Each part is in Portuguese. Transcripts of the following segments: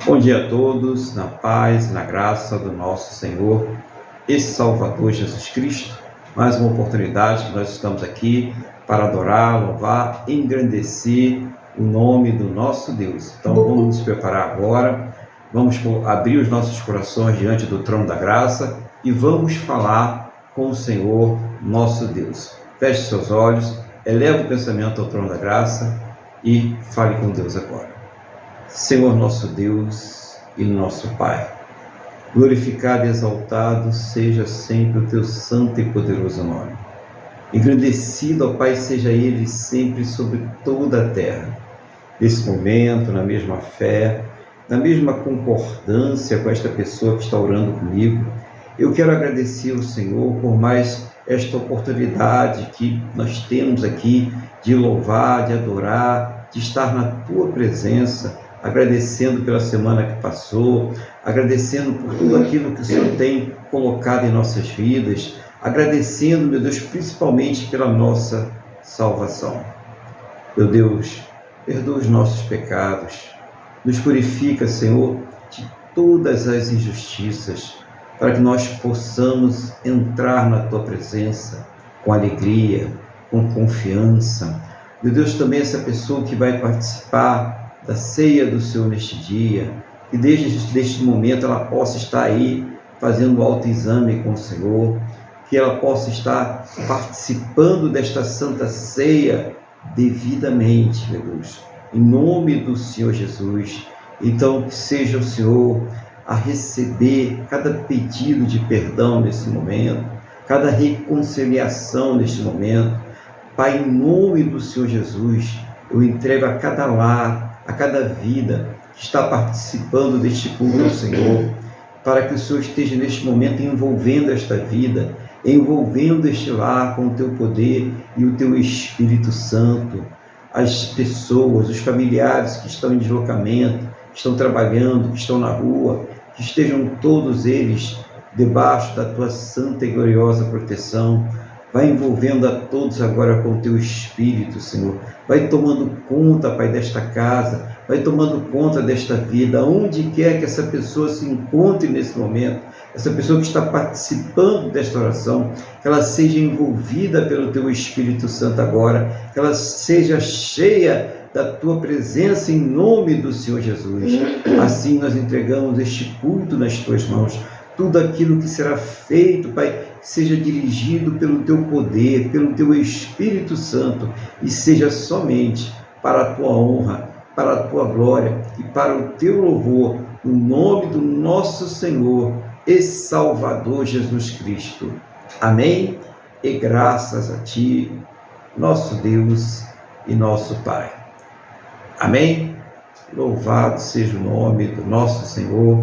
Bom dia a todos, na paz, na graça do nosso Senhor e Salvador Jesus Cristo. Mais uma oportunidade que nós estamos aqui para adorar, louvar, engrandecer o nome do nosso Deus. Então vamos nos preparar agora, vamos abrir os nossos corações diante do trono da graça e vamos falar com o Senhor nosso Deus. Feche seus olhos, eleva o pensamento ao trono da graça e fale com Deus agora. Senhor nosso Deus e nosso Pai, glorificado e exaltado seja sempre o teu santo e poderoso nome. Engrandecido, ó Pai, seja Ele sempre sobre toda a terra. Nesse momento, na mesma fé, na mesma concordância com esta pessoa que está orando comigo, eu quero agradecer ao Senhor por mais esta oportunidade que nós temos aqui de louvar, de adorar, de estar na Tua presença, agradecendo pela semana que passou, agradecendo por tudo aquilo que o Senhor tem colocado em nossas vidas, agradecendo, meu Deus, principalmente pela nossa salvação. Meu Deus, perdoa os nossos pecados, nos purifica, Senhor, de todas as injustiças, para que nós possamos entrar na Tua presença com alegria, com confiança. Meu Deus, também essa pessoa que vai participar da ceia do Senhor neste dia, e desde este momento ela possa estar aí fazendo o autoexame com o Senhor, que ela possa estar participando desta santa ceia devidamente, meu Deus, em nome do Senhor Jesus. Então que seja o Senhor a receber cada pedido de perdão nesse momento, cada reconciliação neste momento. Pai, em nome do Senhor Jesus, eu entrego a cada lar, a cada vida que está participando deste culto ao Senhor, para que o Senhor esteja neste momento envolvendo esta vida, envolvendo este lar com o Teu poder e o Teu Espírito Santo. As pessoas, os familiares que estão em deslocamento, que estão trabalhando, que estão na rua, que estejam todos eles debaixo da Tua santa e gloriosa proteção. Vai envolvendo a todos agora com o Teu Espírito, Senhor. Vai tomando conta, Pai, desta casa. Vai tomando conta desta vida. Onde quer que essa pessoa se encontre nesse momento, essa pessoa que está participando desta oração, que ela seja envolvida pelo Teu Espírito Santo agora, que ela seja cheia da Tua presença em nome do Senhor Jesus. Assim nós entregamos este culto nas Tuas mãos. Tudo aquilo que será feito, Pai, seja dirigido pelo Teu poder, pelo Teu Espírito Santo, e seja somente para a Tua honra, para a Tua glória e para o Teu louvor, no nome do nosso Senhor e Salvador Jesus Cristo. Amém? E graças a Ti, nosso Deus e nosso Pai. Amém? Louvado seja o nome do nosso Senhor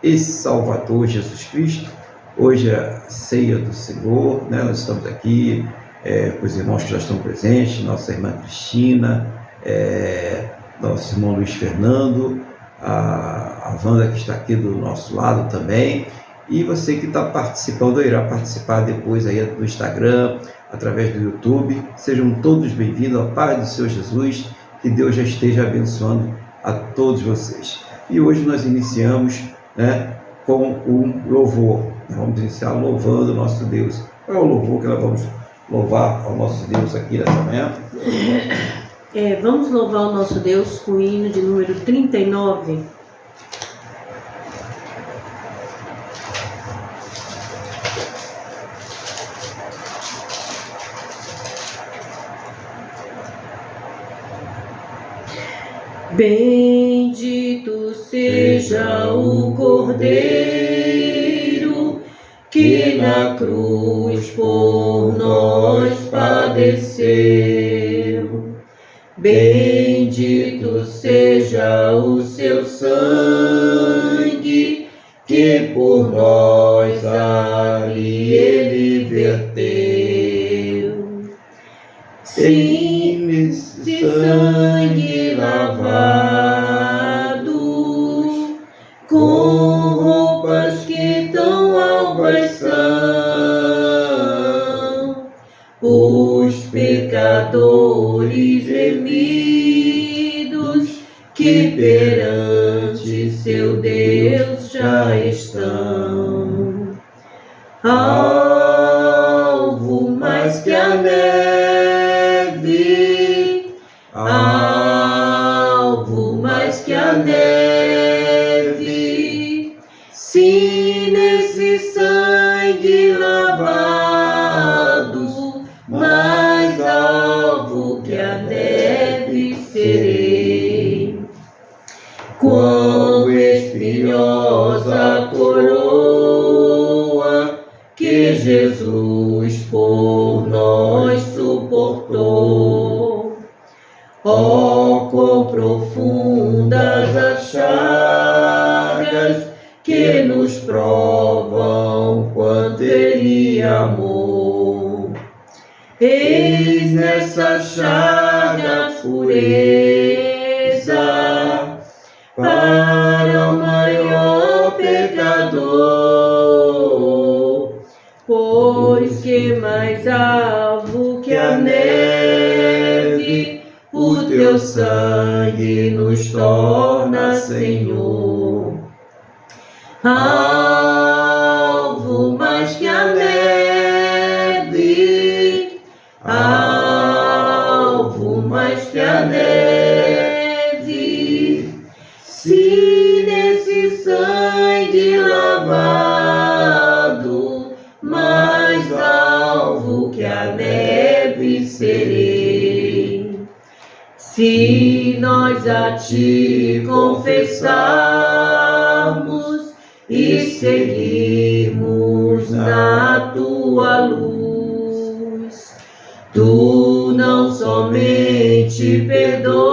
e Salvador Jesus Cristo. Hoje é a ceia do Senhor, né? Nós estamos aqui com os irmãos que já estão presentes, nossa irmã Cristina, nosso irmão Luiz Fernando, a Wanda que está aqui do nosso lado também, e você que está participando, irá participar depois aí do Instagram, através do YouTube. Sejam todos bem-vindos ao Pai do Senhor Jesus, que Deus já esteja abençoando a todos vocês. E hoje nós iniciamos, né, com o louvor. Vamos iniciar louvando o nosso Deus. Qual é o louvor que nós vamos louvar ao nosso Deus aqui nessa manhã? Vamos louvar o nosso Deus com o hino de número 39. Bendito seja o Cordeiro que na cruz por nós padeceu. Bendito seja o seu sangue que por nós ali ele verteu. Sim, nesse sangue lavados, com roupas que tão alvas são, os pecadores remidos que perante seu alvo mais que a neve. Se nesse sangue lavado, mais alvo que a neve serei. Quão espinhosa coroa que Jesus por nós suportou. Oh, quão profundas as chagas que nos provam quanto Ele amou. Eis nessa chaga pureza para o maior pecador, pois que mais alvo que a neve, o teu sangue nos torna, Senhor. Alvo mais que a neve, alvo mais que a neve. Se nesse sangue lavado, mais alvo que a neve serei. Se nós a ti confessarmos e seguirmos na tua luz, tu não somente perdoas,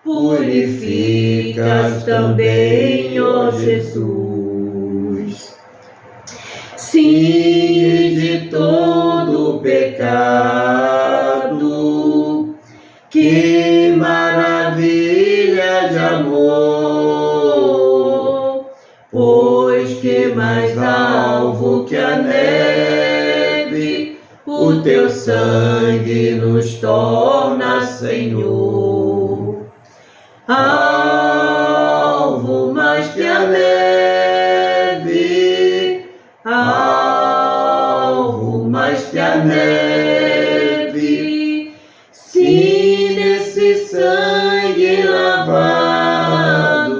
purificas também, ó Jesus. Sim, de todo pecado, que maravilha de amor, pois que mais alvo que a neve, o teu sangue nos torna, Senhor. Alvo mais que a neve, alvo mais que a neve. Se nesse sangue lavado,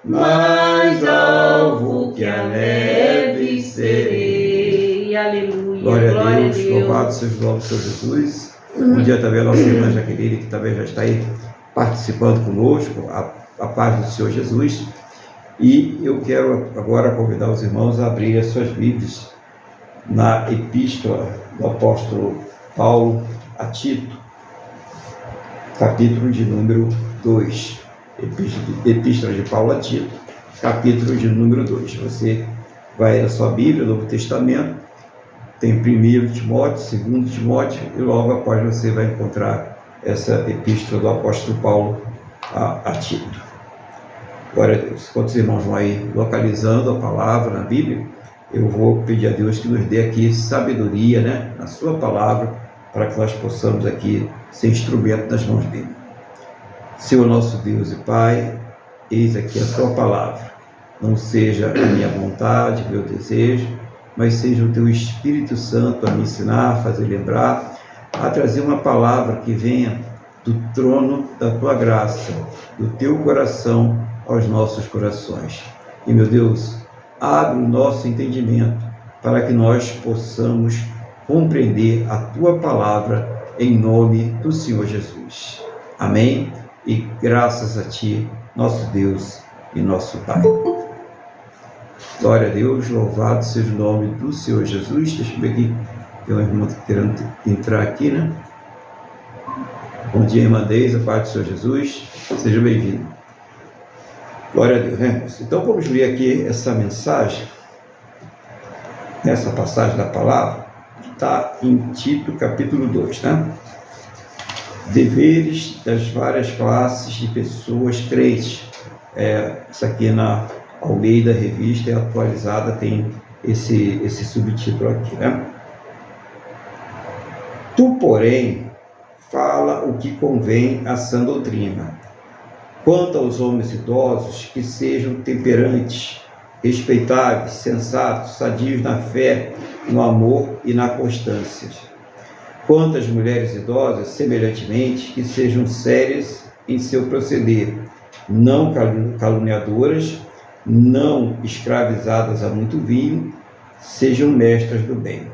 mais alvo que a neve serei. Aleluia. Glória a Deus. Louvado seja o nome do Senhor Jesus. Bom dia também a nossa irmã Jaqueline, que também já está aí participando conosco, a paz do Senhor Jesus. E eu quero agora convidar os irmãos a abrirem as suas Bíblias na epístola do apóstolo Paulo a Tito, capítulo de número 2. Epístola de Paulo a Tito, capítulo de número 2. Você vai na sua Bíblia, Novo Testamento, tem 1 Timóteo, 2 Timóteo, e logo após você vai encontrar essa epístola do apóstolo Paulo a Tito. Glória a Deus. Enquanto os irmãos vão aí localizando a palavra na Bíblia, eu vou pedir a Deus que nos dê aqui sabedoria, né, na sua palavra, para que nós possamos aqui ser instrumento das mãos dele. Senhor nosso Deus e Pai, eis aqui a tua palavra. Não seja a minha vontade, meu desejo, mas seja o teu Espírito Santo a me ensinar, a fazer lembrar, a trazer uma palavra que venha do trono da tua graça, do teu coração aos nossos corações. E, meu Deus, abre o nosso entendimento para que nós possamos compreender a tua palavra em nome do Senhor Jesus. Amém? E graças a ti, nosso Deus e nosso Pai. Glória a Deus, louvado seja o nome do Senhor Jesus. Deixa eu ver aqui, tem uma irmã querendo entrar aqui, né? Bom dia, irmã Deise, a paz do Senhor Jesus. Seja bem-vindo. Glória a Deus, né? Então vamos ler aqui essa mensagem, essa passagem da palavra, que está em Tito, capítulo 2, né? Deveres das várias classes de pessoas crentes. Isso aqui na Almeida Revista é atualizada, tem esse subtítulo aqui, né? Tu, porém, fala o que convém à sã doutrina. Quanto aos homens idosos, que sejam temperantes, respeitáveis, sensatos, sadios na fé, no amor e na constância. Quanto às mulheres idosas, semelhantemente, que sejam sérias em seu proceder, não caluniadoras, não escravizadas a muito vinho, sejam mestras do bem,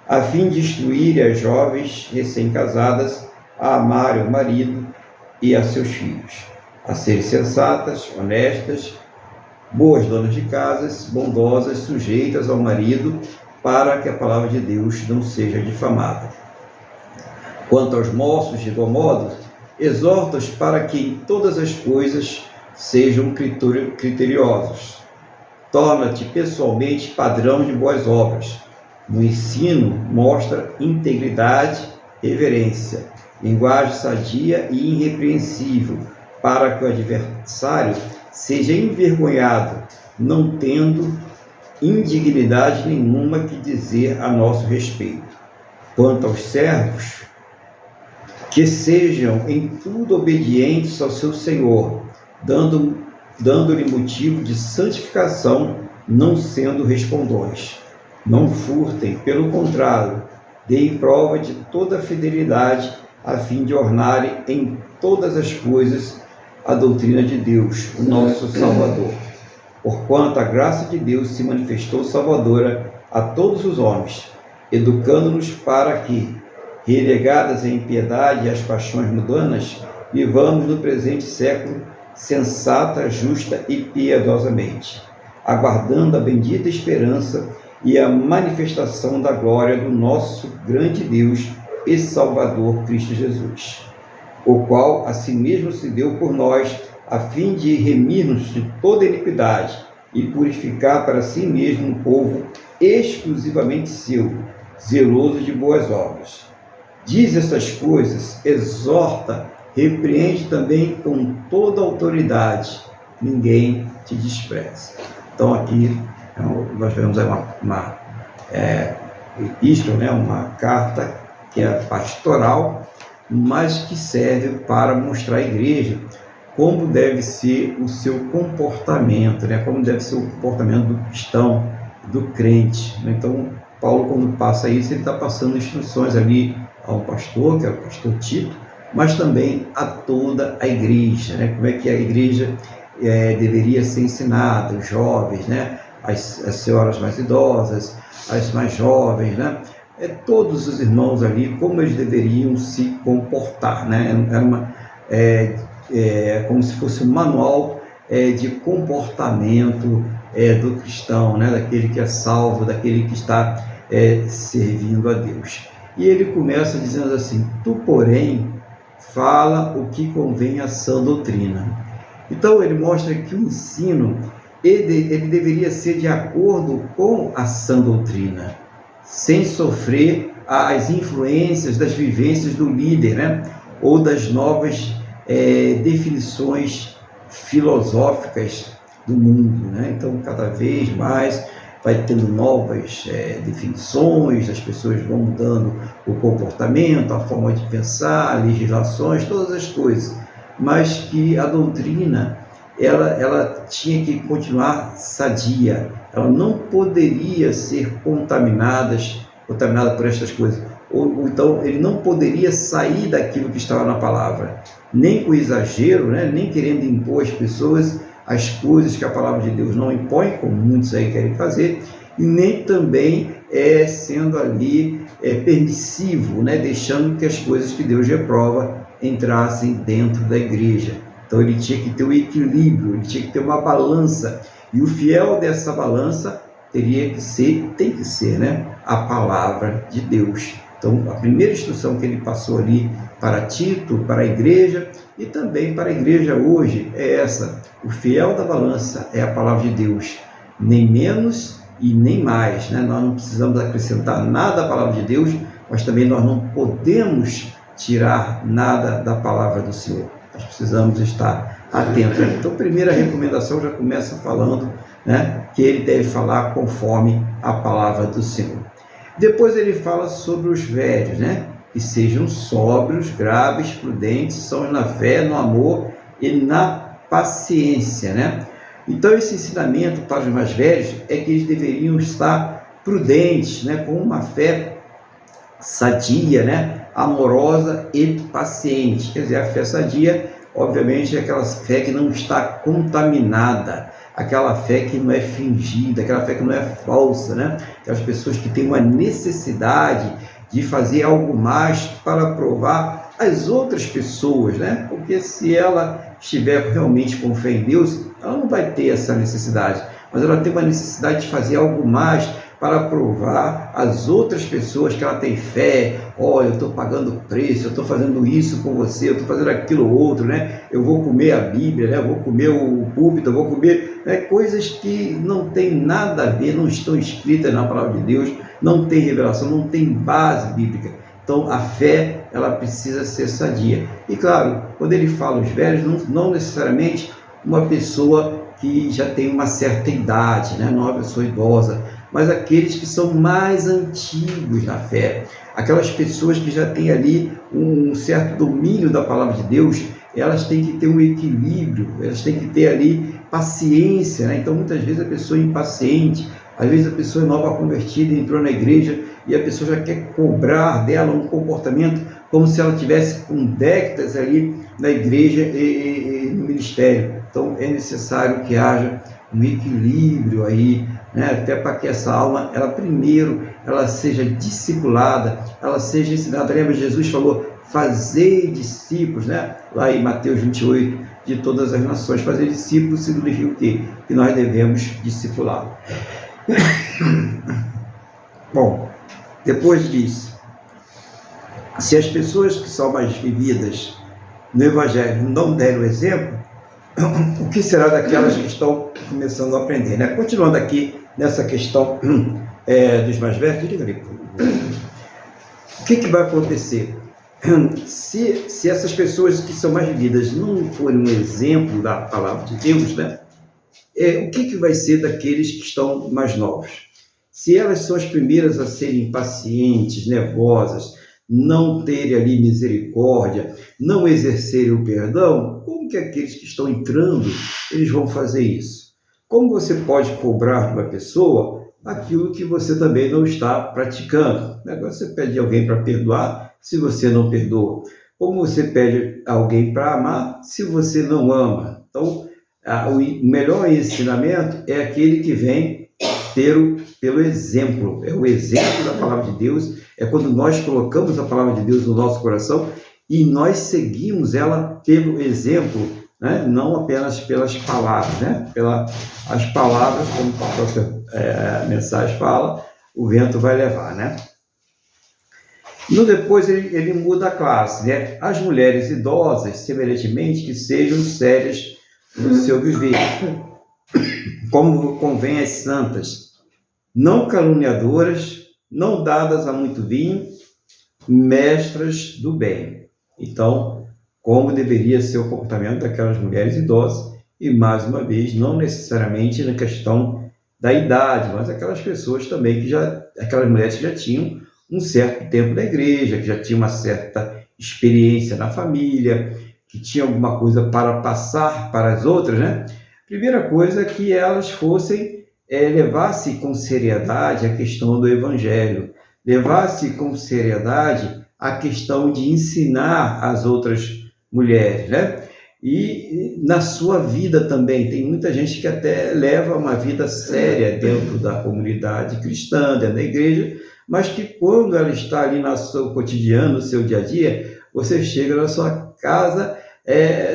a fim de instruir as jovens recém-casadas a amarem o marido e a seus filhos, a serem sensatas, honestas, boas donas de casas, bondosas, sujeitas ao marido, para que a palavra de Deus não seja difamada. Quanto aos moços, de igual modo, exorta-os para que em todas as coisas sejam criteriosos. Torna-te pessoalmente padrão de boas obras. No ensino, mostra integridade, reverência, linguagem sadia e irrepreensível, para que o adversário seja envergonhado, não tendo indignidade nenhuma que dizer a nosso respeito. Quanto aos servos, que sejam em tudo obedientes ao seu Senhor, dando-lhe motivo de santificação, não sendo respondões. Não furtem, pelo contrário, deem prova de toda fidelidade, a fim de ornarem em todas as coisas a doutrina de Deus, o nosso Salvador. Porquanto a graça de Deus se manifestou salvadora a todos os homens, educando-nos para que, relegadas à impiedade e às paixões mundanas, vivamos no presente século sensata, justa e piedosamente, aguardando a bendita esperança e a manifestação da glória do nosso grande Deus e Salvador Cristo Jesus, o qual a si mesmo se deu por nós, a fim de remir-nos de toda iniquidade e purificar para si mesmo um povo exclusivamente seu, zeloso de boas obras. Diz estas coisas, exorta, repreende também com toda autoridade, ninguém te despreze. Então aqui nós vemos uma epístola, uma carta que é pastoral, mas que serve para mostrar à igreja como deve ser o seu comportamento, como deve ser o comportamento do cristão, do crente. Então, Paulo, quando passa isso, ele está passando instruções ali ao pastor, que é o pastor Tito, mas também a toda a igreja, como é que a igreja deveria ser ensinada, os jovens, as senhoras mais idosas, as mais jovens, todos os irmãos ali, como eles deveriam se comportar, Era como se fosse um manual de comportamento do cristão, daquele que é salvo, daquele que está servindo a Deus. E ele começa dizendo assim: tu, porém, fala o que convém à sã doutrina. Então ele mostra que o ensino ele deveria ser de acordo com a sã doutrina, sem sofrer as influências das vivências do líder, ou das novas definições filosóficas do mundo, Então, cada vez mais vai tendo novas definições, as pessoas vão mudando o comportamento, a forma de pensar, legislações, todas as coisas, mas que a doutrina ela tinha que continuar sadia, ela não poderia ser contaminada por estas coisas, ou então ele não poderia sair daquilo que estava na palavra, nem com exagero, nem querendo impor às pessoas as coisas que a palavra de Deus não impõe, como muitos aí querem fazer, e nem também sendo ali permissivo, deixando que as coisas que Deus reprova entrassem dentro da igreja. Então ele tinha que ter um equilíbrio, ele tinha que ter uma balança, e o fiel dessa balança tem que ser a palavra de Deus. Então a primeira instrução que ele passou ali para Tito, para a igreja e também para a igreja hoje é essa: o fiel da balança é a palavra de Deus, nem menos e nem mais, Nós não precisamos acrescentar nada à palavra de Deus, mas também nós não podemos tirar nada da palavra do Senhor. Nós precisamos estar atentos. Então, a primeira recomendação já começa falando, que ele deve falar conforme a palavra do Senhor. Depois ele fala sobre os velhos, que sejam sóbrios, graves, prudentes, são na fé, no amor e na paciência, Então, esse ensinamento para os mais velhos é que eles deveriam estar prudentes, com uma fé sadia, né? Amorosa e paciente. Quer dizer, a fé sadia, obviamente, é aquela fé que não está contaminada, aquela fé que não é fingida, aquela fé que não é falsa, né? Aquelas pessoas que têm uma necessidade de fazer algo mais para provar as outras pessoas, né? Porque se ela estiver realmente com fé em Deus, ela não vai ter essa necessidade, mas ela tem uma necessidade de fazer algo mais para provar às outras pessoas que ela tem fé. Olha, eu estou pagando preço, eu estou fazendo isso com você, eu estou fazendo aquilo outro, né? Eu vou comer a Bíblia, né? Eu vou comer o púlpito, eu vou comer, né? Coisas que não tem nada a ver, não estão escritas na palavra de Deus, não tem revelação, não tem base bíblica. Então a fé, ela precisa ser sadia. E claro, quando ele fala os velhos, não necessariamente uma pessoa que já tem uma certa idade, né? Não é uma pessoa idosa, mas aqueles que são mais antigos na fé, aquelas pessoas que já têm ali um certo domínio da palavra de Deus, elas têm que ter um equilíbrio, elas têm que ter ali paciência, né? Então muitas vezes a pessoa é impaciente, às vezes a pessoa é nova convertida, entrou na igreja e a pessoa já quer cobrar dela um comportamento como se ela tivesse com décadas ali na igreja e no ministério. Então é necessário que haja um equilíbrio aí, né? Até para que essa alma, ela seja discipulada, ela seja ensinada. Lembra, Jesus falou, fazei discípulos, né? Lá em Mateus 28, de todas as nações. Fazer discípulos significa o quê? Que nós devemos discipular. Bom, depois disso, se as pessoas que são mais vividas no Evangelho não derem o exemplo, o que será daquelas que estão começando a aprender, né? Continuando aqui nessa questão dos mais velhos, o que vai acontecer? Se essas pessoas que são mais vividas não forem um exemplo da palavra de Deus, né? O que vai ser daqueles que estão mais novos? Se elas são as primeiras a serem impacientes, nervosas, não terem ali misericórdia, não exercerem o perdão, como que aqueles que estão entrando, eles vão fazer isso? Como você pode cobrar de uma pessoa aquilo que você também não está praticando? Agora você pede alguém para perdoar se você não perdoa. Como você pede alguém para amar se você não ama? Então, o melhor ensinamento é aquele que vem pelo exemplo. É o exemplo da palavra de Deus, é quando nós colocamos a palavra de Deus no nosso coração e nós seguimos ela pelo exemplo, né? Não apenas pelas palavras, né? As palavras, como a própria mensagem fala, o vento vai levar, né? Depois ele muda a classe, né? As mulheres idosas, semelhantemente, que sejam sérias no seu viver, como convém às santas, não caluniadoras, não dadas a muito vinho, mestras do bem. Então, como deveria ser o comportamento daquelas mulheres idosas, e mais uma vez, não necessariamente na questão da idade, mas aquelas pessoas também aquelas mulheres que já tinham um certo tempo na igreja, que já tinham uma certa experiência na família, que tinham alguma coisa para passar para as outras, né? Primeira coisa é que elas levassem com seriedade a questão do evangelho, levasse com seriedade a questão de ensinar as outras mulheres, né? E na sua vida também, tem muita gente que até leva uma vida séria dentro da comunidade cristã, dentro da igreja, mas que quando ela está ali no seu cotidiano, no seu dia a dia, você chega na sua casa,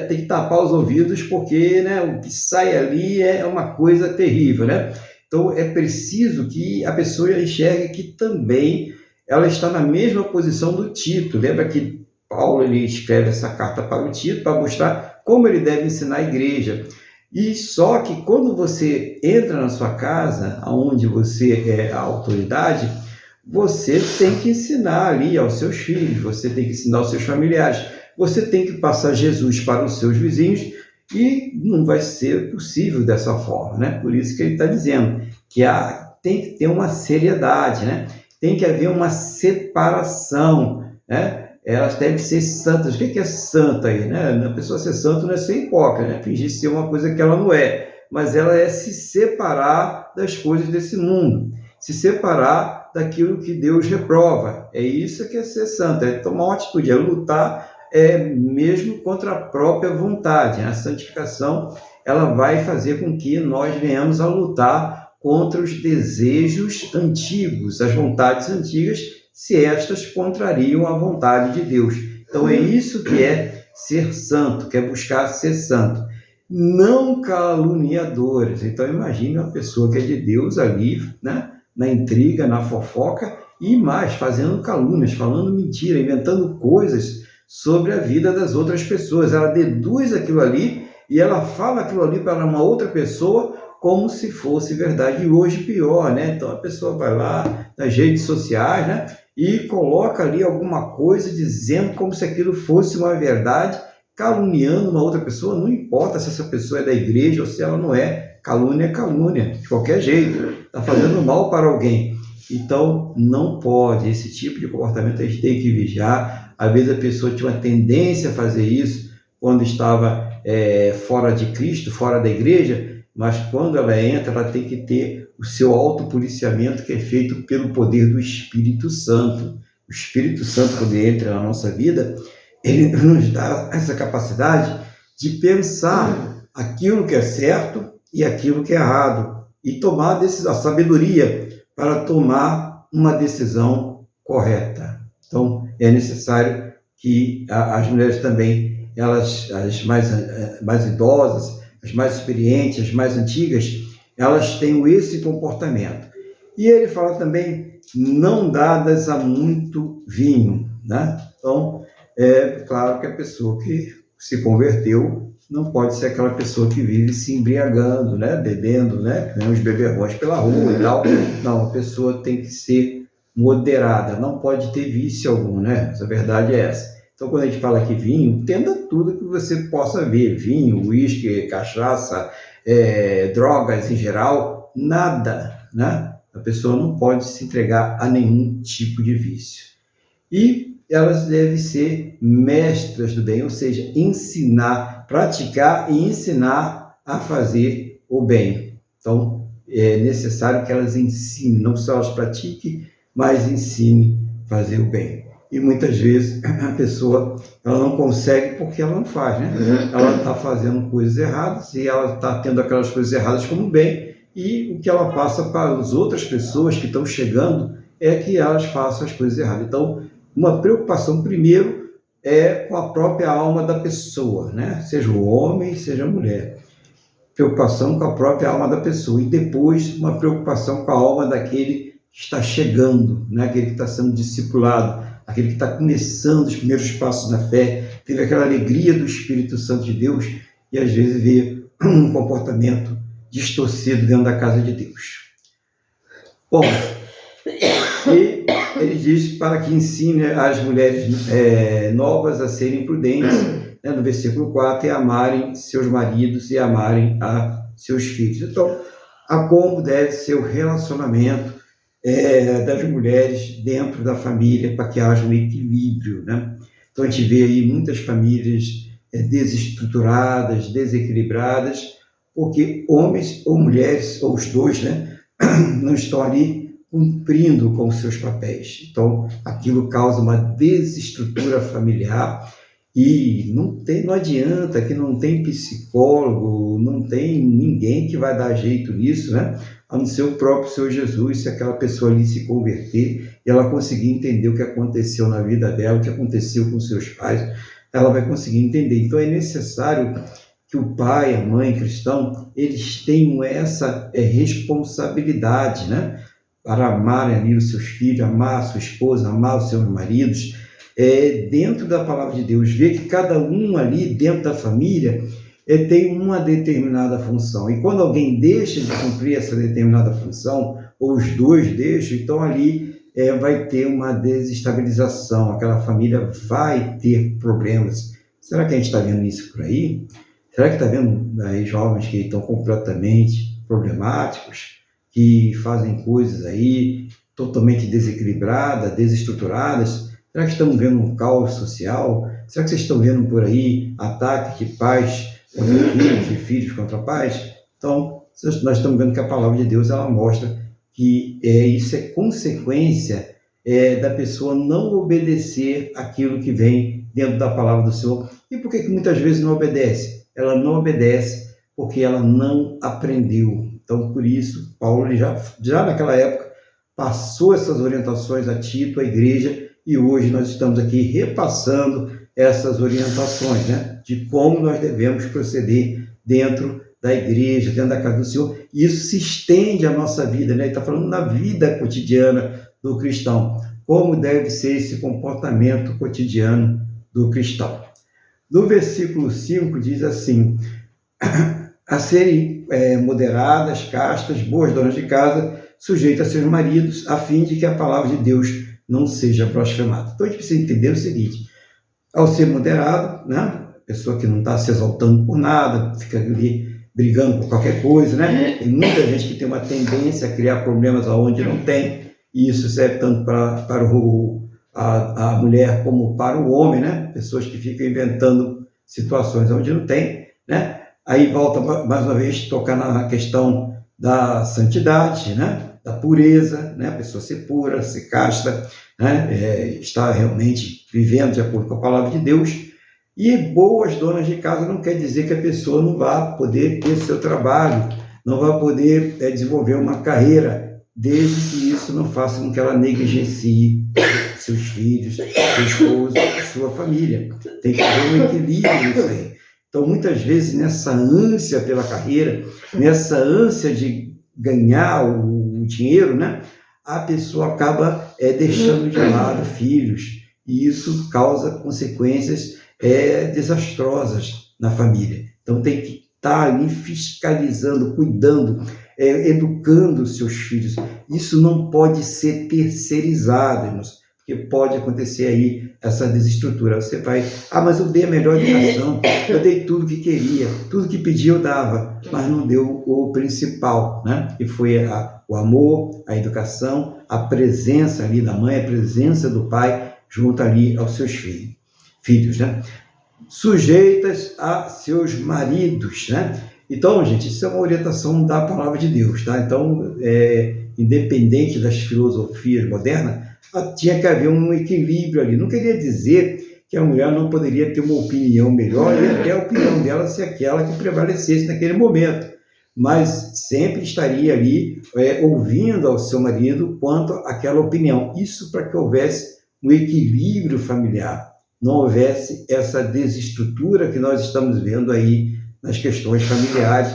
tem que tapar os ouvidos, porque, né, o que sai ali é uma coisa terrível, né? Então é preciso que a pessoa enxergue que também ela está na mesma posição do Tito. Lembra que Paulo ele escreve essa carta para o Tito para mostrar como ele deve ensinar a igreja. E só que quando você entra na sua casa, onde você é a autoridade, você tem que ensinar ali aos seus filhos, você tem que ensinar aos seus familiares, você tem que passar Jesus para os seus vizinhos, e não vai ser possível dessa forma, né? Por isso que ele está dizendo que tem que ter uma seriedade, né? Tem que haver uma separação, né? Elas devem ser santas. O que é santa aí, né? A pessoa ser santa não é ser hipócrita, né? Fingir ser uma coisa que ela não é, mas ela é se separar das coisas desse mundo, se separar daquilo que Deus reprova. É isso que é ser santo, é tomar uma atitude, é lutar mesmo contra a própria vontade. A santificação, ela vai fazer com que nós venhamos a lutar contra os desejos antigos, as vontades antigas, se estas contrariam a vontade de Deus. Então é isso que é ser santo, que é buscar ser santo. Não caluniadores. Então imagine uma pessoa que é de Deus ali, né, na intriga, na fofoca, e mais, fazendo calúnias, falando mentira, inventando coisas sobre a vida das outras pessoas. Ela deduz aquilo ali e ela fala aquilo ali para uma outra pessoa como se fosse verdade. E hoje pior, né? Então a pessoa vai lá nas redes sociais, né, e coloca ali alguma coisa dizendo como se aquilo fosse uma verdade, caluniando uma outra pessoa. Não importa se essa pessoa é da igreja ou se ela não é. Calúnia é calúnia, de qualquer jeito. Está fazendo mal para alguém. Então não pode. Esse tipo de comportamento a gente tem que vigiar. Às vezes a pessoa tinha uma tendência a fazer isso quando estava fora de Cristo, fora da igreja, mas quando ela entra, ela tem que ter o seu autopoliciamento, que é feito pelo poder do Espírito Santo. O Espírito Santo, quando entra na nossa vida, ele nos dá essa capacidade de pensar aquilo que é certo e aquilo que é errado, e tomar a sabedoria para tomar uma decisão correta. Então, é necessário que as mulheres também, as mais idosas, as mais experientes, as mais antigas, elas tenham esse comportamento. E ele fala também, não dadas a muito vinho, né? Então, é claro que a pessoa que se converteu não pode ser aquela pessoa que vive se embriagando, né? Bebendo, né? Os beberrões pela rua e tal. Não, a pessoa tem que ser moderada, não pode ter vício algum, né? Essa verdade é essa. Então, quando a gente fala aqui vinho, entenda tudo que você possa ver. Vinho, uísque, cachaça, drogas em geral, nada, né? A pessoa não pode se entregar a nenhum tipo de vício. E elas devem ser mestras do bem, ou seja, ensinar, praticar e ensinar a fazer o bem. Então, é necessário que elas ensinem, não só elas pratiquem, mas ensinem a fazer o bem. E muitas vezes a pessoa ela não consegue porque ela não faz, né? Ela está fazendo coisas erradas e ela está tendo aquelas coisas erradas como bem, e o que ela passa para as outras pessoas que estão chegando é que elas façam as coisas erradas. Então, uma preocupação primeiro é com a própria alma da pessoa, né? Seja o homem, seja a mulher. Preocupação com a própria alma da pessoa, e depois uma preocupação com a alma daquele que está chegando, né? Aquele que está sendo discipulado, aquele que está começando os primeiros passos na fé, teve aquela alegria do Espírito Santo de Deus e às vezes vê um comportamento distorcido dentro da casa de Deus. Bom, e ele diz para que ensine as mulheres novas a serem prudentes, né, no versículo 4, e amarem seus maridos e amarem a seus filhos. Então, a como deve ser o relacionamento das mulheres dentro da família, para que haja um equilíbrio, né? Então a gente vê aí muitas famílias desestruturadas, desequilibradas, porque homens ou mulheres, ou os dois, né, não estão ali cumprindo com os seus papéis. Então aquilo causa uma desestrutura familiar, e não adianta, que não tem psicólogo, não tem ninguém que vai dar jeito nisso, né? A não ser o próprio Senhor Jesus. Se aquela pessoa ali se converter e ela conseguir entender o que aconteceu na vida dela, o que aconteceu com seus pais, ela vai conseguir entender. Então é necessário que o pai, a mãe cristão, eles tenham essa responsabilidade, né? Para amarem ali os seus filhos, amar a sua esposa, amar os seus maridos, dentro da palavra de Deus, ver que cada um ali dentro da família tem uma determinada função. E quando alguém deixa de cumprir essa determinada função, ou os dois deixam, então ali vai ter uma desestabilização, aquela família vai ter problemas. Será que a gente está vendo isso por aí? Será que está vendo aí jovens que estão completamente problemáticos, que fazem coisas aí totalmente desequilibradas, desestruturadas? Será que estamos vendo um caos social? Será que vocês estão vendo por aí ataque de pais contra filhos e filhos contra pais? Então, nós estamos vendo que a palavra de Deus ela mostra que isso é consequência da pessoa não obedecer aquilo que vem dentro da palavra do Senhor. E por que muitas vezes não obedece? Ela não obedece porque ela não aprendeu. Então, por isso, Paulo já naquela época passou essas orientações a Tito, à igreja, e hoje nós estamos aqui repassando essas orientações, né, de como nós devemos proceder dentro da igreja, dentro da casa do Senhor. E isso se estende à nossa vida, né? Ele está falando na vida cotidiana do cristão, como deve ser esse comportamento cotidiano do cristão. No versículo 5 diz assim: a serem moderadas, castas, boas donas de casa, sujeitas a seus maridos, a fim de que a palavra de Deus não seja blasfemada. Então a gente precisa entender o seguinte: ao ser moderado, né, a pessoa que não está se exaltando por nada, fica ali brigando por qualquer coisa, né? Tem muita gente que tem uma tendência a criar problemas aonde não tem, e isso serve tanto para a mulher como para o homem, né? Pessoas que ficam inventando situações onde não tem, né? Aí volta mais uma vez tocar na questão da santidade, né? Da pureza, né? A pessoa ser pura, ser casta, né? Está realmente vivendo de acordo com a palavra de Deus. E boas donas de casa não quer dizer que a pessoa não vai poder ter seu trabalho, não vai poder desenvolver uma carreira, desde que isso não faça com que ela negligencie seus filhos, seu esposo, sua família. Tem que haver um equilíbrio nisso aí. Então, muitas vezes, nessa ânsia pela carreira, nessa ânsia de ganhar o dinheiro, né, a pessoa acaba deixando de lado filhos, e isso causa consequências desastrosas na família. Então, tem que estar ali fiscalizando, cuidando, educando os seus filhos. Isso não pode ser terceirizado, irmãos, porque pode acontecer aí essa desestrutura. Você vai, mas eu dei a melhor educação, eu dei tudo que queria, tudo que pedia eu dava, mas não deu o principal, né? Que foi o amor, a educação, a presença ali da mãe, a presença do pai junto ali aos seus filhos, né? Sujeitas a seus maridos, né? Então, gente, isso é uma orientação da palavra de Deus, tá? Então, independente das filosofias modernas, tinha que haver um equilíbrio ali. Não queria dizer que a mulher não poderia ter uma opinião melhor e até a opinião dela ser aquela que prevalecesse naquele momento, mas sempre estaria ali ouvindo ao seu marido quanto àquela opinião. Isso para que houvesse um equilíbrio familiar, não houvesse essa desestrutura que nós estamos vendo aí nas questões familiares,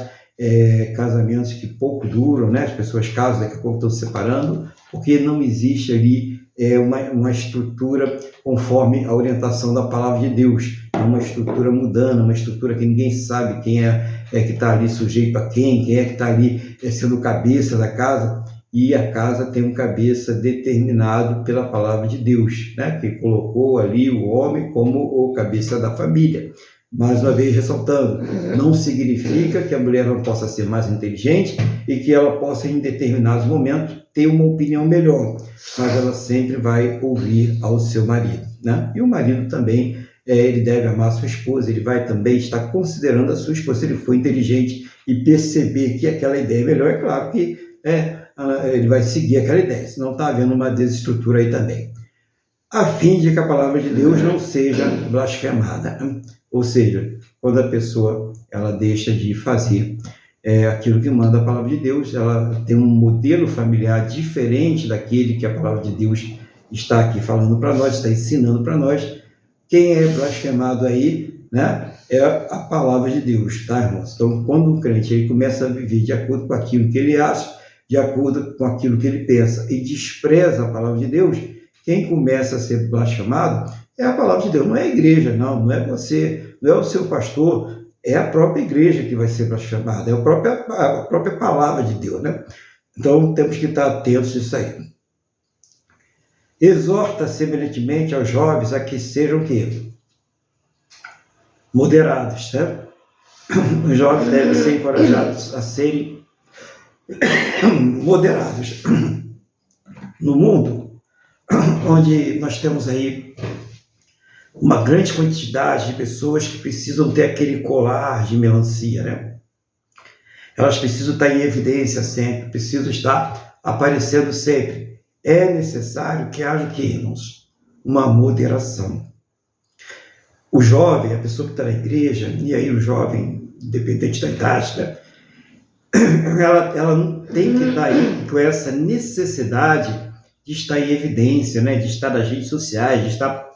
casamentos que pouco duram, né? As pessoas casam, daqui a pouco estão se separando, porque não existe ali uma estrutura conforme a orientação da palavra de Deus. É uma estrutura mudando, uma estrutura que ninguém sabe quem que está ali sujeito a quem é que está ali sendo cabeça da casa, e a casa tem um cabeça determinado pela palavra de Deus, né? Que colocou ali o homem como o cabeça da família. Mais uma vez ressaltando, não significa que a mulher não possa ser mais inteligente e que ela possa, em determinados momentos, ter uma opinião melhor, mas ela sempre vai ouvir ao seu marido, né? E o marido também, ele deve amar a sua esposa, ele vai também estar considerando a sua esposa. Se ele for inteligente e perceber que aquela ideia é melhor, é claro que ele vai seguir aquela ideia, senão está havendo uma desestrutura aí também, a fim de que a palavra de Deus não seja blasfemada. Ou seja, quando a pessoa ela deixa de fazer aquilo que manda a palavra de Deus, ela tem um modelo familiar diferente daquele que a palavra de Deus está aqui falando para nós, está ensinando para nós. Quem é blasfemado aí, né, é a palavra de Deus, tá, irmãos? Então, quando o crente ele começa a viver de acordo com aquilo que ele acha, de acordo com aquilo que ele pensa, e despreza a palavra de Deus, quem começa a ser blasfemado é a palavra de Deus, não é a igreja, não é você, não é o seu pastor, é a própria igreja que vai ser blasfemada, é a própria palavra de Deus, né? Então, temos que estar atentos a isso aí. Exorta semelhantemente aos jovens a que sejam o quê? Moderados, certo? Os jovens devem ser encorajados a serem moderados. No mundo, onde nós temos aí uma grande quantidade de pessoas que precisam ter aquele colar de melancia, né? Elas precisam estar em evidência sempre, precisam estar aparecendo sempre. É necessário que haja, irmãos, uma moderação. O jovem, a pessoa que está na igreja, e aí o jovem, independente da idade, né? ela não tem que estar aí com essa necessidade de estar em evidência, né? De estar nas redes sociais, de estar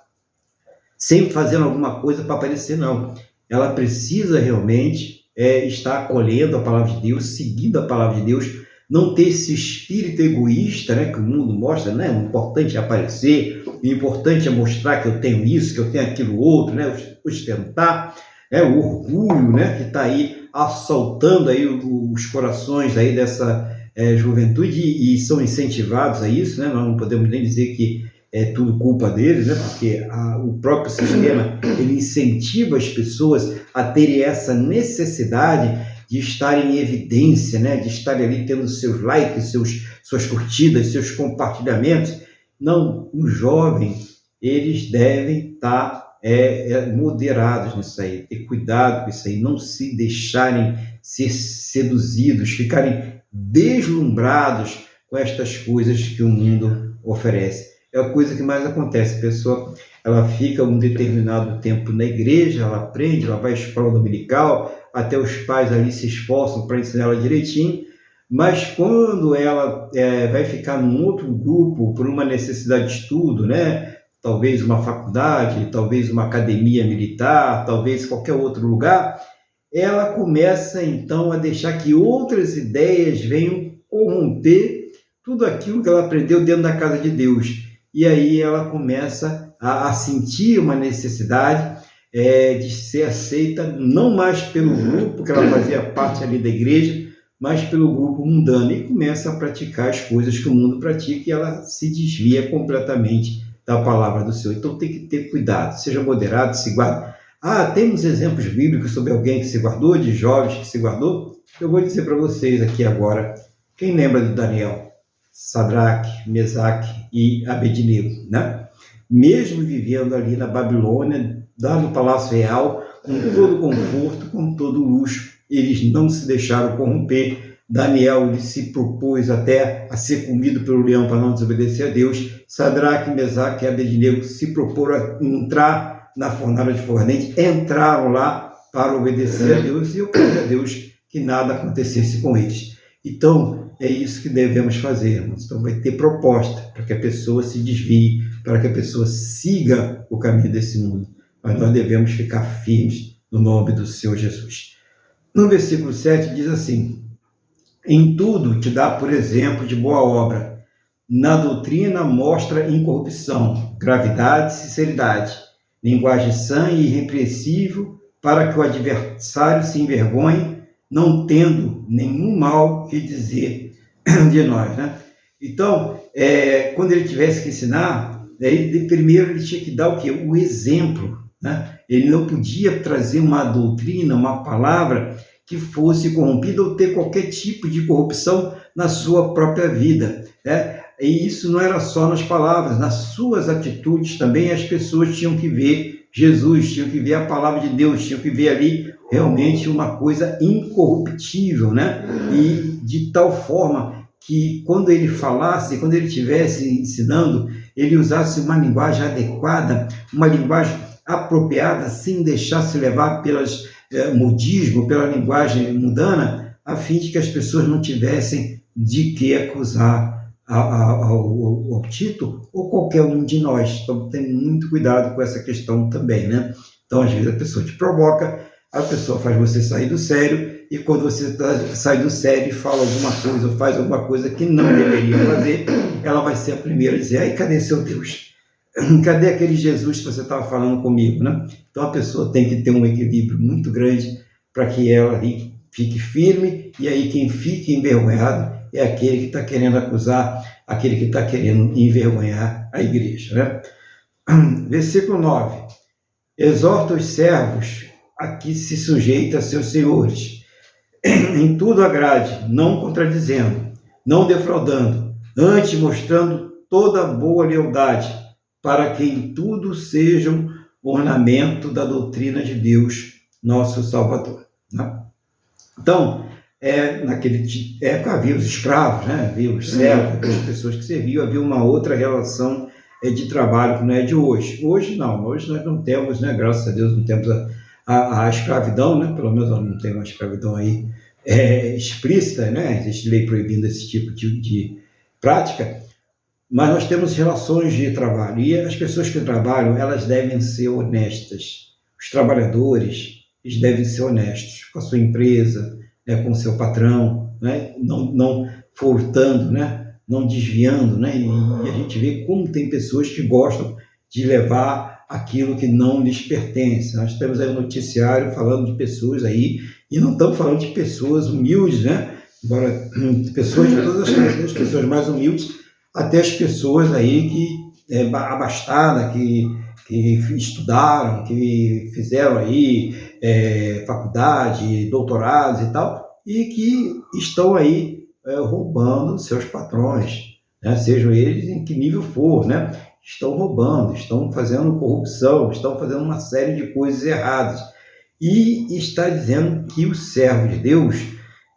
sempre fazendo alguma coisa para aparecer, não. Ela precisa realmente estar acolhendo a palavra de Deus, seguindo a palavra de Deus, não ter esse espírito egoísta, né, que o mundo mostra, né? O importante é aparecer, o importante é mostrar que eu tenho isso, que eu tenho aquilo outro, né? Ostentar, o orgulho, né, que está aí assaltando aí os corações aí dessa juventude e são incentivados a isso, né? Nós não podemos nem dizer que é tudo culpa deles, né? Porque o próprio sistema ele incentiva as pessoas a terem essa necessidade de estar em evidência, né? De estar ali tendo seus likes, suas curtidas, seus compartilhamentos. Não, os jovens, eles devem estar moderados nisso aí, ter cuidado com isso aí, não se deixarem ser seduzidos, ficarem deslumbrados com estas coisas que o mundo oferece. É a coisa que mais acontece. A pessoa ela fica um determinado tempo na igreja, ela aprende, ela vai à escola dominical, até os pais ali se esforçam para ensinar ela direitinho, mas quando ela vai ficar num outro grupo por uma necessidade de estudo, né? Talvez uma faculdade, talvez uma academia militar, talvez qualquer outro lugar, ela começa então a deixar que outras ideias venham corromper tudo aquilo que ela aprendeu dentro da casa de Deus. E aí ela começa a sentir uma necessidade de ser aceita, não mais pelo grupo que ela fazia parte ali da igreja, mas pelo grupo mundano, e começa a praticar as coisas que o mundo pratica e ela se desvia completamente da palavra do Senhor. Então tem que ter cuidado, seja moderado, se guarde. Temos exemplos bíblicos sobre alguém que se guardou, de jovens que se guardou. Eu vou dizer para vocês aqui agora, quem lembra de Daniel? Sadraque, Mesaque e Abednego, né? Mesmo vivendo ali na Babilônia, lá no Palácio Real, com todo o conforto, com todo o luxo, eles não se deixaram corromper. Daniel ele se propôs até a ser comido pelo leão para não desobedecer a Deus. Sadraque, Mesaque e Abednego se proporam a entrar na fornalha de fogo ardente, entraram lá para obedecer a Deus e eu pedi a Deus que nada acontecesse com eles. Então, é isso que devemos fazer, irmãos. Então, vai ter proposta para que a pessoa se desvie, para que a pessoa siga o caminho desse mundo. Mas nós devemos ficar firmes no nome do Senhor Jesus. No versículo 7 diz assim: em tudo te dá por exemplo de boa obra. Na doutrina mostra incorrupção, gravidade e sinceridade, linguagem sã e irrepreensível, para que o adversário se envergonhe, não tendo nenhum mal que dizer de nós, né? Então, quando ele tivesse que ensinar, primeiro ele tinha que dar o quê? O exemplo, né? Ele não podia trazer uma doutrina, uma palavra que fosse corrompida ou ter qualquer tipo de corrupção na sua própria vida, né? E isso não era só nas palavras, nas suas atitudes também as pessoas tinham que ver Jesus, tinham que ver a palavra de Deus, tinham que ver ali realmente uma coisa incorruptível, né? E de tal forma que quando ele falasse, quando ele estivesse ensinando, ele usasse uma linguagem adequada, uma linguagem apropriada, sem deixar se levar pelas modismo, pela linguagem mundana, a fim de que as pessoas não tivessem de que acusar ao Tito ou qualquer um de nós. Então, tem muito cuidado com essa questão também, né? Então, às vezes, a pessoa te provoca, a pessoa faz você sair do sério, e quando você sai do sério e fala alguma coisa ou faz alguma coisa que não deveria fazer, ela vai ser a primeira a dizer: ai, cadê seu Deus? Cadê aquele Jesus que você estava falando comigo, né? Então, a pessoa tem que ter um equilíbrio muito grande para que ela ali fique firme, e aí quem fica envergonhado é aquele que está querendo acusar, aquele que está querendo envergonhar a igreja, né? Versículo 9. Exorta os servos a que se sujeitem a seus senhores, em tudo agrade, não contradizendo, não defraudando, antes mostrando toda boa lealdade, para que em tudo sejam ornamento da doutrina de Deus, nosso Salvador, né? Então, naquele época havia os escravos, né? Havia os servos, havia as pessoas que serviam, havia uma outra relação de trabalho que não é de hoje. Hoje não, hoje nós não temos, né? Graças a Deus não temos a escravidão, né? Pelo menos não tem uma escravidão aí explícita, né? Existe lei proibindo esse tipo de prática, mas nós temos relações de trabalho e as pessoas que trabalham, elas devem ser honestas. Os trabalhadores, eles devem ser honestos com a sua empresa, né? Com o seu patrão, né? Não furtando, né? Não desviando, né? E a gente vê como tem pessoas que gostam de levar aquilo que não lhes pertence. Nós temos aí um noticiário falando de pessoas aí, e não estamos falando de pessoas humildes, né? Embora pessoas de todas as classes, das pessoas mais humildes até as pessoas aí que abastadas, que estudaram, que fizeram aí faculdade, doutorados e tal, e que estão aí roubando seus patrões, né? Sejam eles em que nível for, né? Estão roubando, estão fazendo corrupção, estão fazendo uma série de coisas erradas. E está dizendo que o servo de Deus,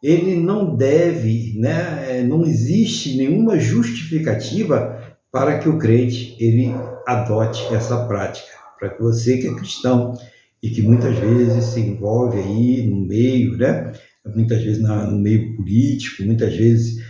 ele não deve, né? Não existe nenhuma justificativa para que o crente ele adote essa prática. Para que você que é cristão e que muitas vezes se envolve aí no meio, né? Muitas vezes no meio político, muitas vezes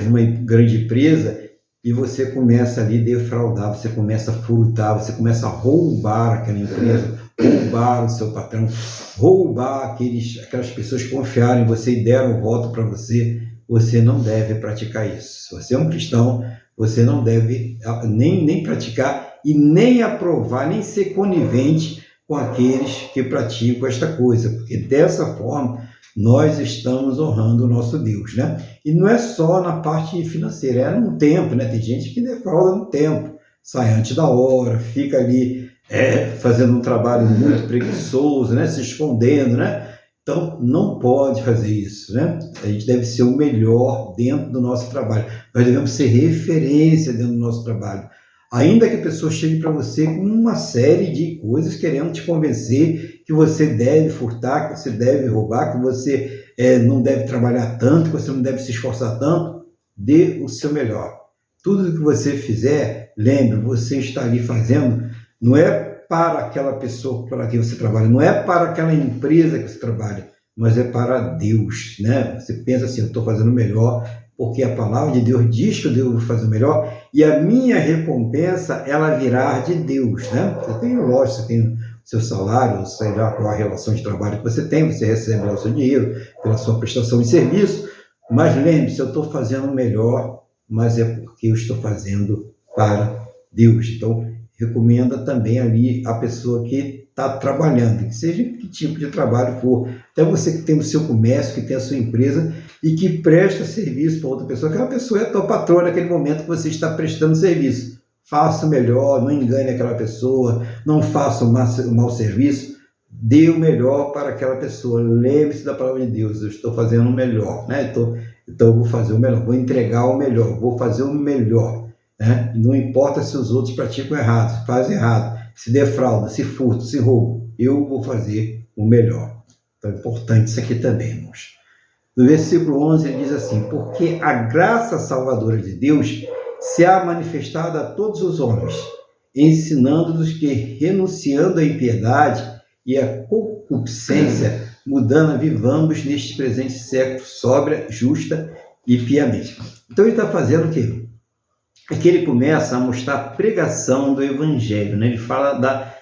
numa grande empresa, e você começa ali a defraudar, você começa a furtar, você começa a roubar aquela empresa, roubar o seu patrão, roubar aquelas pessoas que confiaram em você e deram o voto para você. Você não deve praticar isso. Se você é um cristão, você não deve nem praticar e nem aprovar, nem ser conivente com aqueles que praticam esta coisa, porque dessa forma nós estamos honrando o nosso Deus, né? E não é só na parte financeira, é no tempo, né? Tem gente que defrauda no tempo, sai antes da hora, fica ali fazendo um trabalho muito preguiçoso, né? Se escondendo, né? Então, não pode fazer isso, né? A gente deve ser o melhor dentro do nosso trabalho. Nós devemos ser referência dentro do nosso trabalho. Ainda que a pessoa chegue para você com uma série de coisas querendo te convencer que você deve furtar, que você deve roubar, que você não deve trabalhar tanto, que você não deve se esforçar tanto, dê o seu melhor. Tudo que você fizer, lembre, você está ali fazendo, não é para aquela pessoa para quem você trabalha, não é para aquela empresa que você trabalha, mas é para Deus, né? Você pensa assim, eu estou fazendo melhor, porque a palavra de Deus diz que eu devo fazer o melhor, e a minha recompensa, ela virá de Deus, né? Você tem, lógico, você tem o seu salário, sei lá qual a relação de trabalho que você tem, você recebe lá o seu dinheiro pela sua prestação de serviço, mas lembre-se, eu estou fazendo o melhor, mas é porque eu estou fazendo para Deus. Então, recomenda também ali a pessoa que está trabalhando, que seja que tipo de trabalho for, até você que tem o seu comércio, que tem a sua empresa e que presta serviço para outra pessoa, aquela pessoa é a tua patroa naquele momento que você está prestando serviço. Faça o melhor, não engane aquela pessoa, não faça um mau serviço, dê o melhor para aquela pessoa. Lembre-se da palavra de Deus, eu estou fazendo o melhor, né? Então eu vou fazer o melhor, vou entregar o melhor, vou fazer o melhor, né? Não importa se os outros praticam errado, fazem errado, se defrauda, se furta, se rouba, eu vou fazer o melhor. Então é importante isso aqui também, irmãos. No versículo 11 ele diz assim: porque a graça salvadora de Deus se há manifestado a todos os homens, ensinando-nos que, renunciando à impiedade e à concupiscência, mudando, vivamos neste presente século sóbria, justa e piamente. Então ele está fazendo o quê? Aqui ele começa a mostrar a pregação do Evangelho, né? Ele fala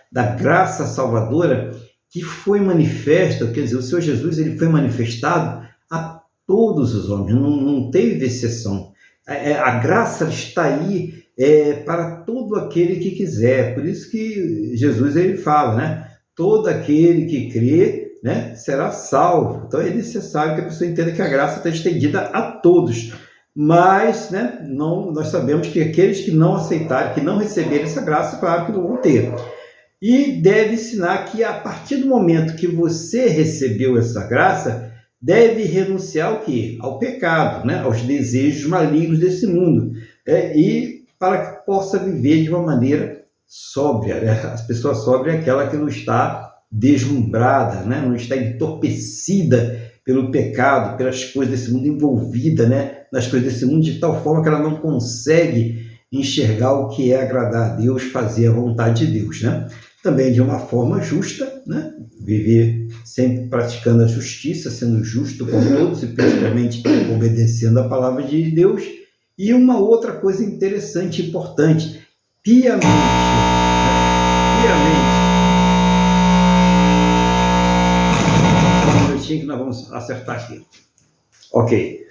da graça salvadora que foi manifesta, quer dizer, o Senhor Jesus ele foi manifestado a todos os homens, não teve exceção. A graça está aí para todo aquele que quiser. Por isso que Jesus ele fala, né? Todo aquele que crê, né, será salvo. Então é necessário que a pessoa entenda que a graça está estendida a todos. Mas, né, nós sabemos que aqueles que não aceitarem, que não receberem essa graça, claro que não vão ter. E deve ensinar que a partir do momento que você recebeu essa graça, deve renunciar ao quê? Ao pecado, né? Aos desejos malignos desse mundo. E para que possa viver de uma maneira sóbria, né? A pessoa sóbria é aquela que não está deslumbrada, né? Não está entorpecida pelo pecado, pelas coisas desse mundo, envolvida, né? Nas coisas desse mundo, de tal forma que ela não consegue enxergar o que é agradar a Deus, fazer a vontade de Deus, né? Também de uma forma justa, né? Viver sempre praticando a justiça, sendo justo com todos e principalmente obedecendo a palavra de Deus. E uma outra coisa interessante e importante, piamente, um minutinho que nós vamos acertar aqui. Ok.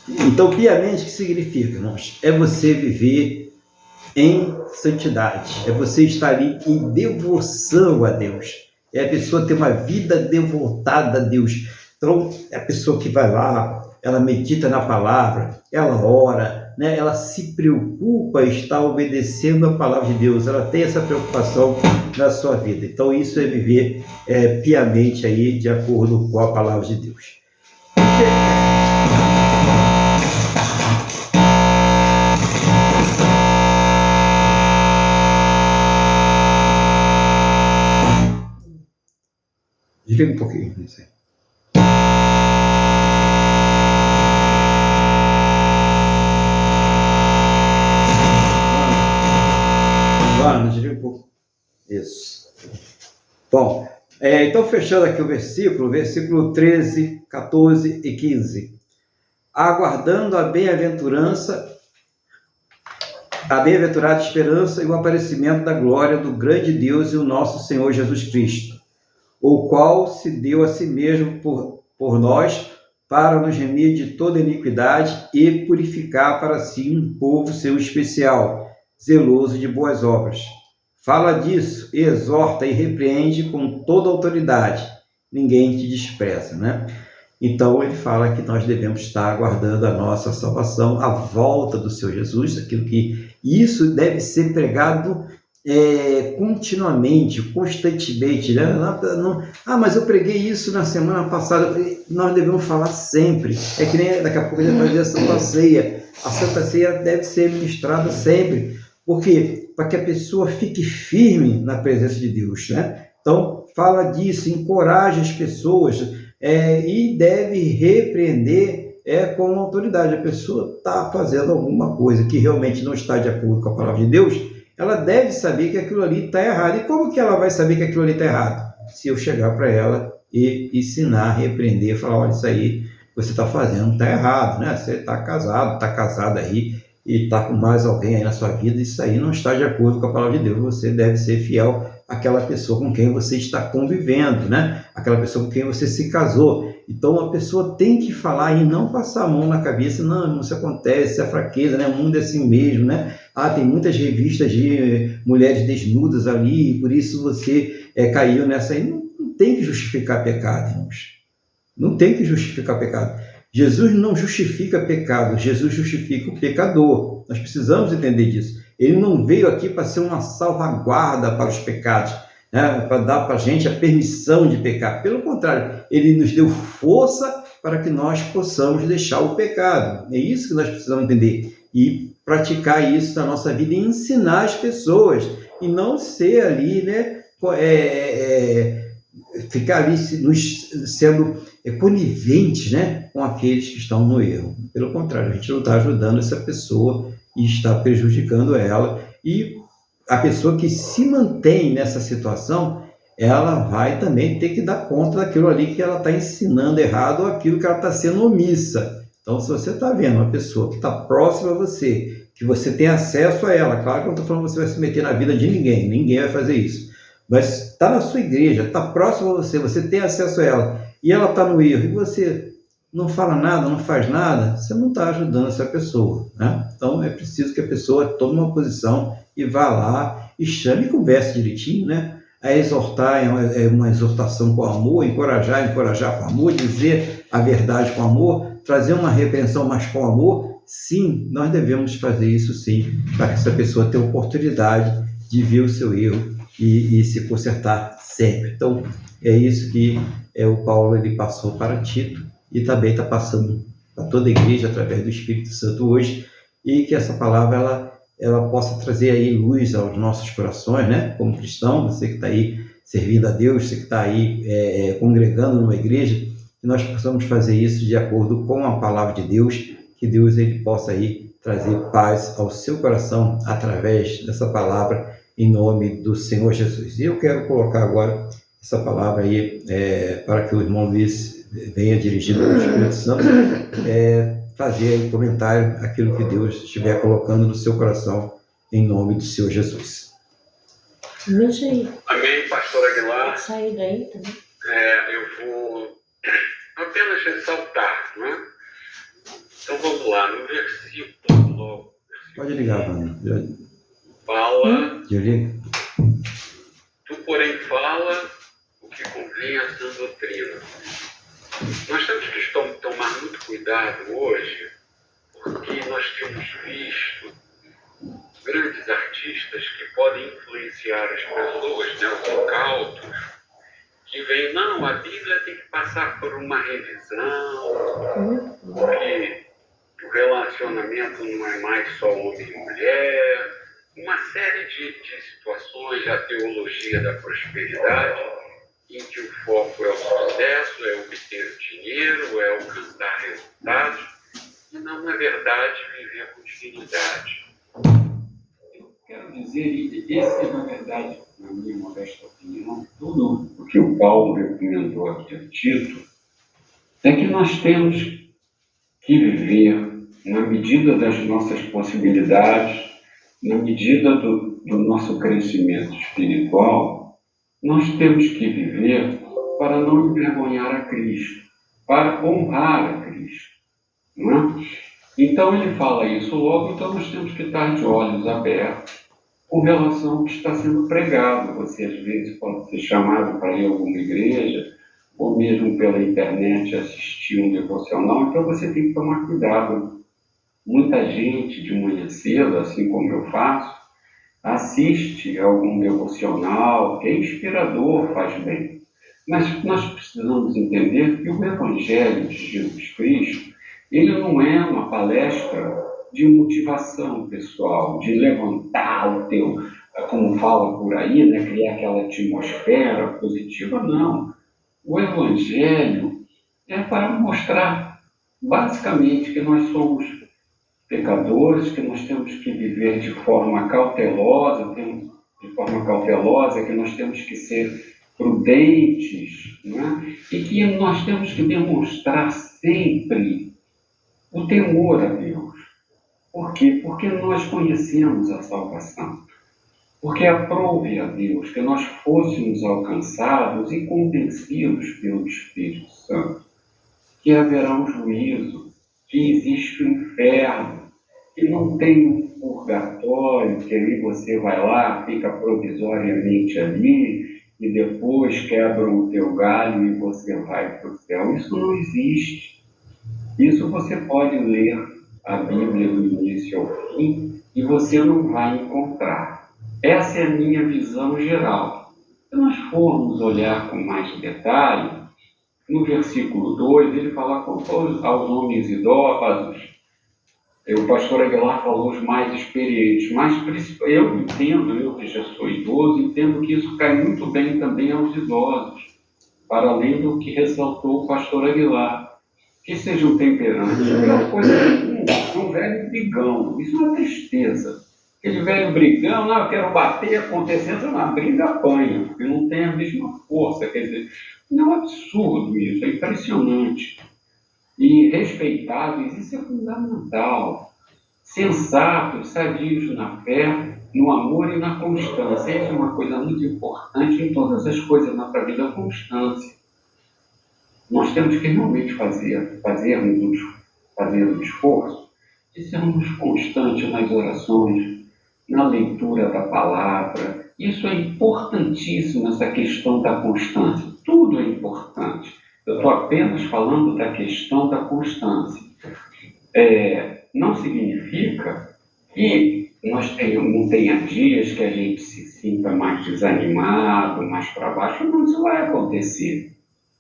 Então, piamente, o que significa, irmãos? É você viver em santidade, é você estar ali em devoção a Deus, é a pessoa ter uma vida devotada a Deus. Então, é a pessoa que vai lá, ela medita na palavra, ela ora, né? Ela se preocupa em estar obedecendo a palavra de Deus, ela tem essa preocupação na sua vida. Então, isso é viver piamente aí, de acordo com a palavra de Deus. Desliga um pouquinho. Isso aí. Desliga um pouco. Isso. Bom, então fechando aqui o versículo 13, 14 e 15. Aguardando a bem-aventurada esperança e o aparecimento da glória do grande Deus e o nosso Senhor Jesus Cristo, o qual se deu a si mesmo por nós, para nos remir de toda iniquidade e purificar para si um povo seu especial, zeloso de boas obras. Fala disso, exorta e repreende com toda autoridade. Ninguém te despreza, né? Então, ele fala que nós devemos estar aguardando a nossa salvação, a volta do Senhor Jesus, aquilo que isso deve ser pregado continuamente, constantemente, né? Mas eu preguei isso na semana passada. Nós devemos falar sempre. É que nem daqui a pouco a gente vai fazer a Santa Ceia. A Santa Ceia deve ser ministrada sempre. Por quê? Para que a pessoa fique firme na presença de Deus, né? Então, fala disso, encoraja as pessoas e deve repreender com autoridade. A pessoa está fazendo alguma coisa que realmente não está de acordo com a palavra de Deus, ela deve saber que aquilo ali está errado. E como que ela vai saber que aquilo ali está errado? Se eu chegar para ela e ensinar, repreender, falar, olha, isso aí que você está fazendo está errado, né? Você está casada aí e está com mais alguém aí na sua vida, isso aí não está de acordo com a palavra de Deus. Você deve ser fiel àquela pessoa com quem você está convivendo, né? Aquela pessoa com quem você se casou. Então, a pessoa tem que falar e não passar a mão na cabeça. Não, isso acontece, isso é fraqueza, né? O mundo é assim mesmo, né? Tem muitas revistas de mulheres desnudas ali, por isso você caiu nessa aí. Não tem que justificar pecado, irmãos. Não tem que justificar pecado. Jesus não justifica pecado, Jesus justifica o pecador. Nós precisamos entender disso. Ele não veio aqui para ser uma salvaguarda para os pecados, né? Para dar para a gente a permissão de pecar. Pelo contrário, ele nos deu força para que nós possamos deixar o pecado. É isso que nós precisamos entender. E praticar isso na nossa vida e ensinar as pessoas. E não ser ali, né? Ficar ali sendo coniventes, né, com aqueles que estão no erro. Pelo contrário, a gente não está ajudando essa pessoa e está prejudicando ela. E a pessoa que se mantém nessa situação, ela vai também ter que dar conta daquilo ali que ela está ensinando errado ou aquilo que ela está sendo omissa. Então, se você está vendo uma pessoa que está próxima a você, que você tem acesso a ela, claro que eu não estou falando que você vai se meter na vida de ninguém vai fazer isso. Mas está na sua igreja, está próximo a você, você tem acesso a ela, e ela está no erro, e você não fala nada, não faz nada, você não está ajudando essa pessoa, né? Então, é preciso que a pessoa tome uma posição e vá lá e chame e converse direitinho, né? A exortar é uma exortação com amor, encorajar com amor, dizer a verdade com amor, trazer uma repreensão, mas com amor. Sim, nós devemos fazer isso sim, para que essa pessoa tenha oportunidade de ver o seu erro e se consertar sempre. Então, é isso que o Paulo ele passou para Tito e também está passando para toda a igreja através do Espírito Santo hoje, e que essa palavra ela ela possa trazer aí luz aos nossos corações, né? Como cristão, você que está aí servindo a Deus, você que está aí congregando numa igreja, que nós possamos fazer isso de acordo com a palavra de Deus, que Deus ele possa aí trazer paz ao seu coração através dessa palavra, em nome do Senhor Jesus. E eu quero colocar agora essa palavra aí para que o irmão Luiz venha dirigido pelo Espírito Santo, fazer aí comentário aquilo que Deus estiver colocando no seu coração, em nome do Senhor Jesus. Deixa aí. Amém, pastor Aguilar. Sair daí também. Eu vou apenas ressaltar, não é? Então vamos lá, no versículo logo. Pode ligar, Vânia. Fala, Liga. tu porém fala o que convém à sã doutrina. Nós temos que tomar muito cuidado hoje, porque nós temos visto grandes artistas que podem influenciar as pessoas, né, os incautos, que vêm, não, a Bíblia tem que passar por uma revisão, porque o relacionamento não é mais só homem e mulher, uma série de situações, a teologia da prosperidade, em que o foco é o sucesso, é obter dinheiro, é alcançar resultados, e não, na verdade, viver com dignidade. Eu quero dizer, e esse é, na verdade, na minha modesta opinião, tudo o que o Paulo recomendou aqui a Tito, é que nós temos que viver na medida das nossas possibilidades, na medida do nosso crescimento espiritual, nós temos que viver para não envergonhar a Cristo, para honrar a Cristo, não é? Então ele fala isso logo, então nós temos que estar de olhos abertos com relação ao que está sendo pregado. Você às vezes pode ser chamado para ir a alguma igreja, ou mesmo pela internet assistir um devocional, então você tem que tomar cuidado. Muita gente de manhã cedo, assim como eu faço, assiste a algum devocional, que é inspirador, faz bem. Mas nós precisamos entender que o Evangelho de Jesus Cristo, ele não é uma palestra de motivação pessoal, de levantar o teu, como fala por aí, né, criar aquela atmosfera positiva, não. O Evangelho é para mostrar, basicamente, que nós somos pecadores, que nós temos que viver de forma cautelosa, que nós temos que ser prudentes, não é? E que nós temos que demonstrar sempre o temor a Deus. Por quê? Porque nós conhecemos a salvação. Porque aprove a Deus que nós fôssemos alcançados e convencidos pelo Espírito Santo que haverá um juízo, que existe o inferno, que não tem um purgatório, que ali você vai lá, fica provisoriamente ali, e depois quebram o teu galho e você vai para o céu. Isso não existe. Isso você pode ler a Bíblia do início ao fim e você não vai encontrar. Essa é a minha visão geral. Se nós formos olhar com mais detalhe, no versículo 2, ele fala aos homens idosos. O pastor Aguilar falou os mais experientes, mas eu entendo, eu que já sou idoso, entendo que isso cai muito bem também aos idosos, para além do que ressaltou o pastor Aguilar. Que sejam temperantes, é uma coisa um velho brigão, isso é uma tristeza. Aquele velho brigão, não, eu quero bater, acontecendo na briga, apanha, porque não tem a mesma força, quer dizer, não é um absurdo isso, é impressionante. E respeitáveis, isso é fundamental. Sensatos, sadios na fé, no amor e na constância. Isso é uma coisa muito importante em todas as coisas na nossa vida, a constância. Nós temos que realmente fazer o esforço de sermos constantes nas orações, na leitura da palavra. Isso é importantíssimo, essa questão da constância. Tudo é importante. Eu estou apenas falando da questão da constância. Não significa que não tenha dias que a gente se sinta mais desanimado, mais para baixo. Não, isso vai acontecer.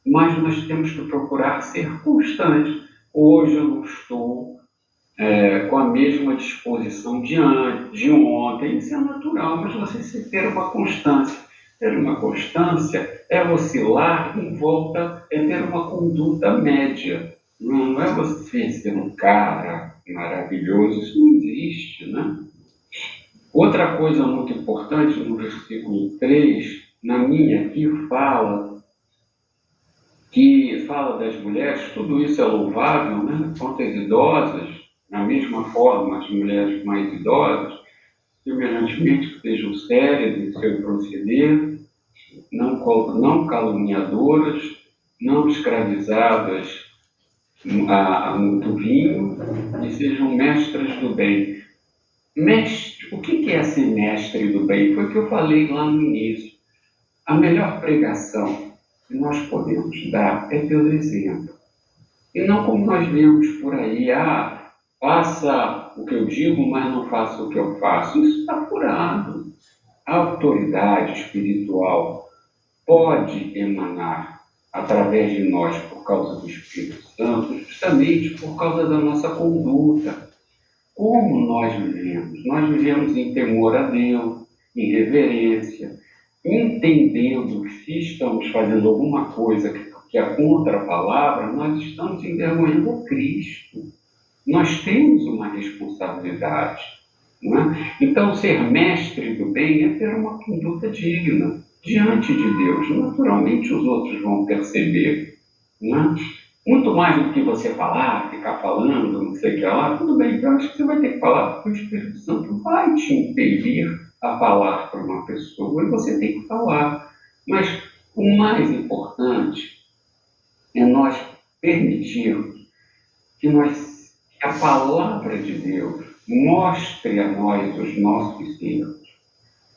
Mas nós temos que procurar ser constantes. Hoje eu não estou com a mesma disposição de ontem. Isso é natural, mas você ter uma constância. Ter uma constância é oscilar em volta, é ter uma conduta média. Não é você ser um cara maravilhoso, isso não existe, né? Outra coisa muito importante no versículo 3, na minha aqui, fala das mulheres, tudo isso é louvável, né? Quanto às idosas, da mesma forma, as mulheres mais idosas, semelhantemente que sejam sérias em seu proceder, não caluniadoras, não escravizadas a muito vinho, e sejam mestras do bem. O que é ser mestre do bem? Foi o que eu falei lá no início. A melhor pregação que nós podemos dar é pelo exemplo. E não como nós vemos por aí, faça o que eu digo, mas não faça o que eu faço. Isso está furado. A autoridade espiritual pode emanar através de nós por causa do Espírito Santo, justamente por causa da nossa conduta. Como nós vivemos? Nós vivemos em temor a Deus, em reverência, entendendo que se estamos fazendo alguma coisa que é contra a palavra, nós estamos envergonhando a Cristo. Nós temos uma responsabilidade. Não é? Então, ser mestre do bem é ter uma conduta digna diante de Deus. Naturalmente, os outros vão perceber. Não é? Muito mais do que você falar, ficar falando, não sei o que lá, tudo bem, então acho que você vai ter que falar, porque o Espírito Santo vai te impedir a falar para uma pessoa, e você tem que falar. Mas o mais importante é nós permitirmos que a palavra de Deus mostre a nós os nossos erros,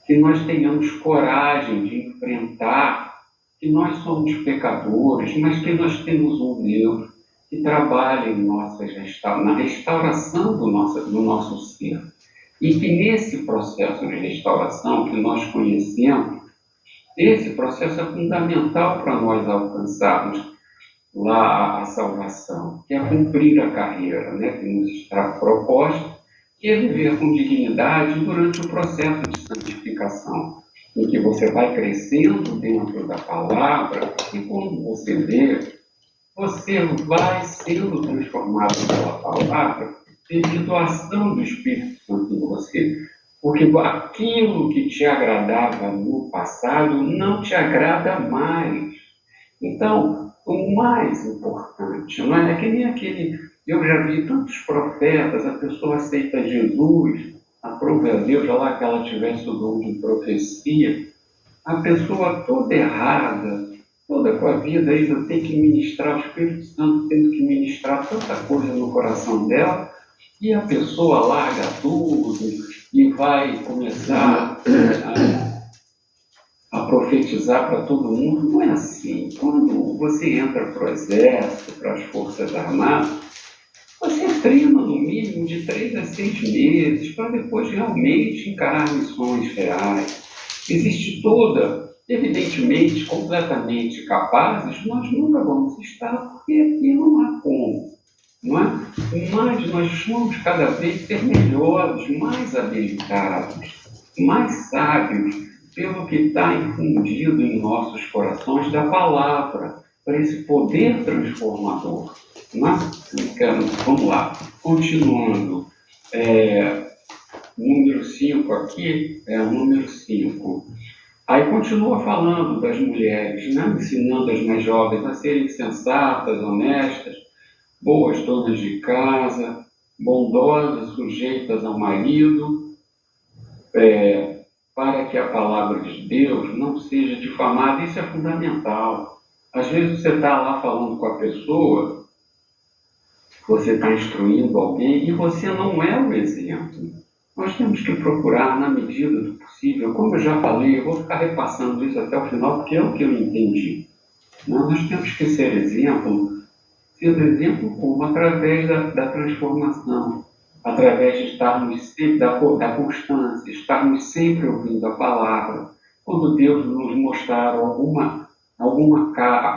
que nós tenhamos coragem de enfrentar que nós somos pecadores, mas que nós temos um Deus que trabalha na restauração do nosso ser. E que nesse processo de restauração que nós conhecemos, esse processo é fundamental para nós alcançarmos lá a salvação, que é cumprir a carreira, né, que nos está proposta, que é viver com dignidade durante o processo de santificação, em que você vai crescendo dentro da palavra e quando você vê, você vai sendo transformado pela palavra devido à ação do Espírito Santo em você. Porque aquilo que te agradava no passado não te agrada mais. Então, o mais importante, não é que nem aquele... Eu já vi tantos profetas, a pessoa aceita Jesus, aprova a Deus, lá que ela tivesse o dom de profecia, a pessoa toda errada, toda com a vida ainda tem que ministrar, o Espírito Santo tendo que ministrar tanta coisa no coração dela, e a pessoa larga tudo e vai começar a profetizar para todo mundo. Não é assim. Quando você entra para o exército, para as forças armadas, você treina no mínimo de 3 a 6 meses para depois realmente encarar missões reais. Existe evidentemente, completamente capazes, nós nunca vamos estar, porque aqui não há como. Não é? Mas nós vamos cada vez ser melhores, mais habilitados, mais sábios, pelo que está infundido em nossos corações da palavra, para esse poder transformador. Vamos lá, continuando. Número 5 aqui é o número 5. Aí continua falando das mulheres, né? Ensinando as mais jovens a serem sensatas, honestas, boas donas de casa, bondosas, sujeitas ao marido, para que a palavra de Deus não seja difamada. Isso é fundamental. Às vezes você está lá falando com a pessoa, você está instruindo alguém e você não é o exemplo. Nós temos que procurar, na medida do possível, como eu já falei, eu vou ficar repassando isso até o final, porque é o que eu entendi. Nós temos que ser exemplo, sendo exemplo como? Através da transformação, através de estarmos sempre, da constância, estarmos sempre ouvindo a palavra. Quando Deus nos mostrar alguma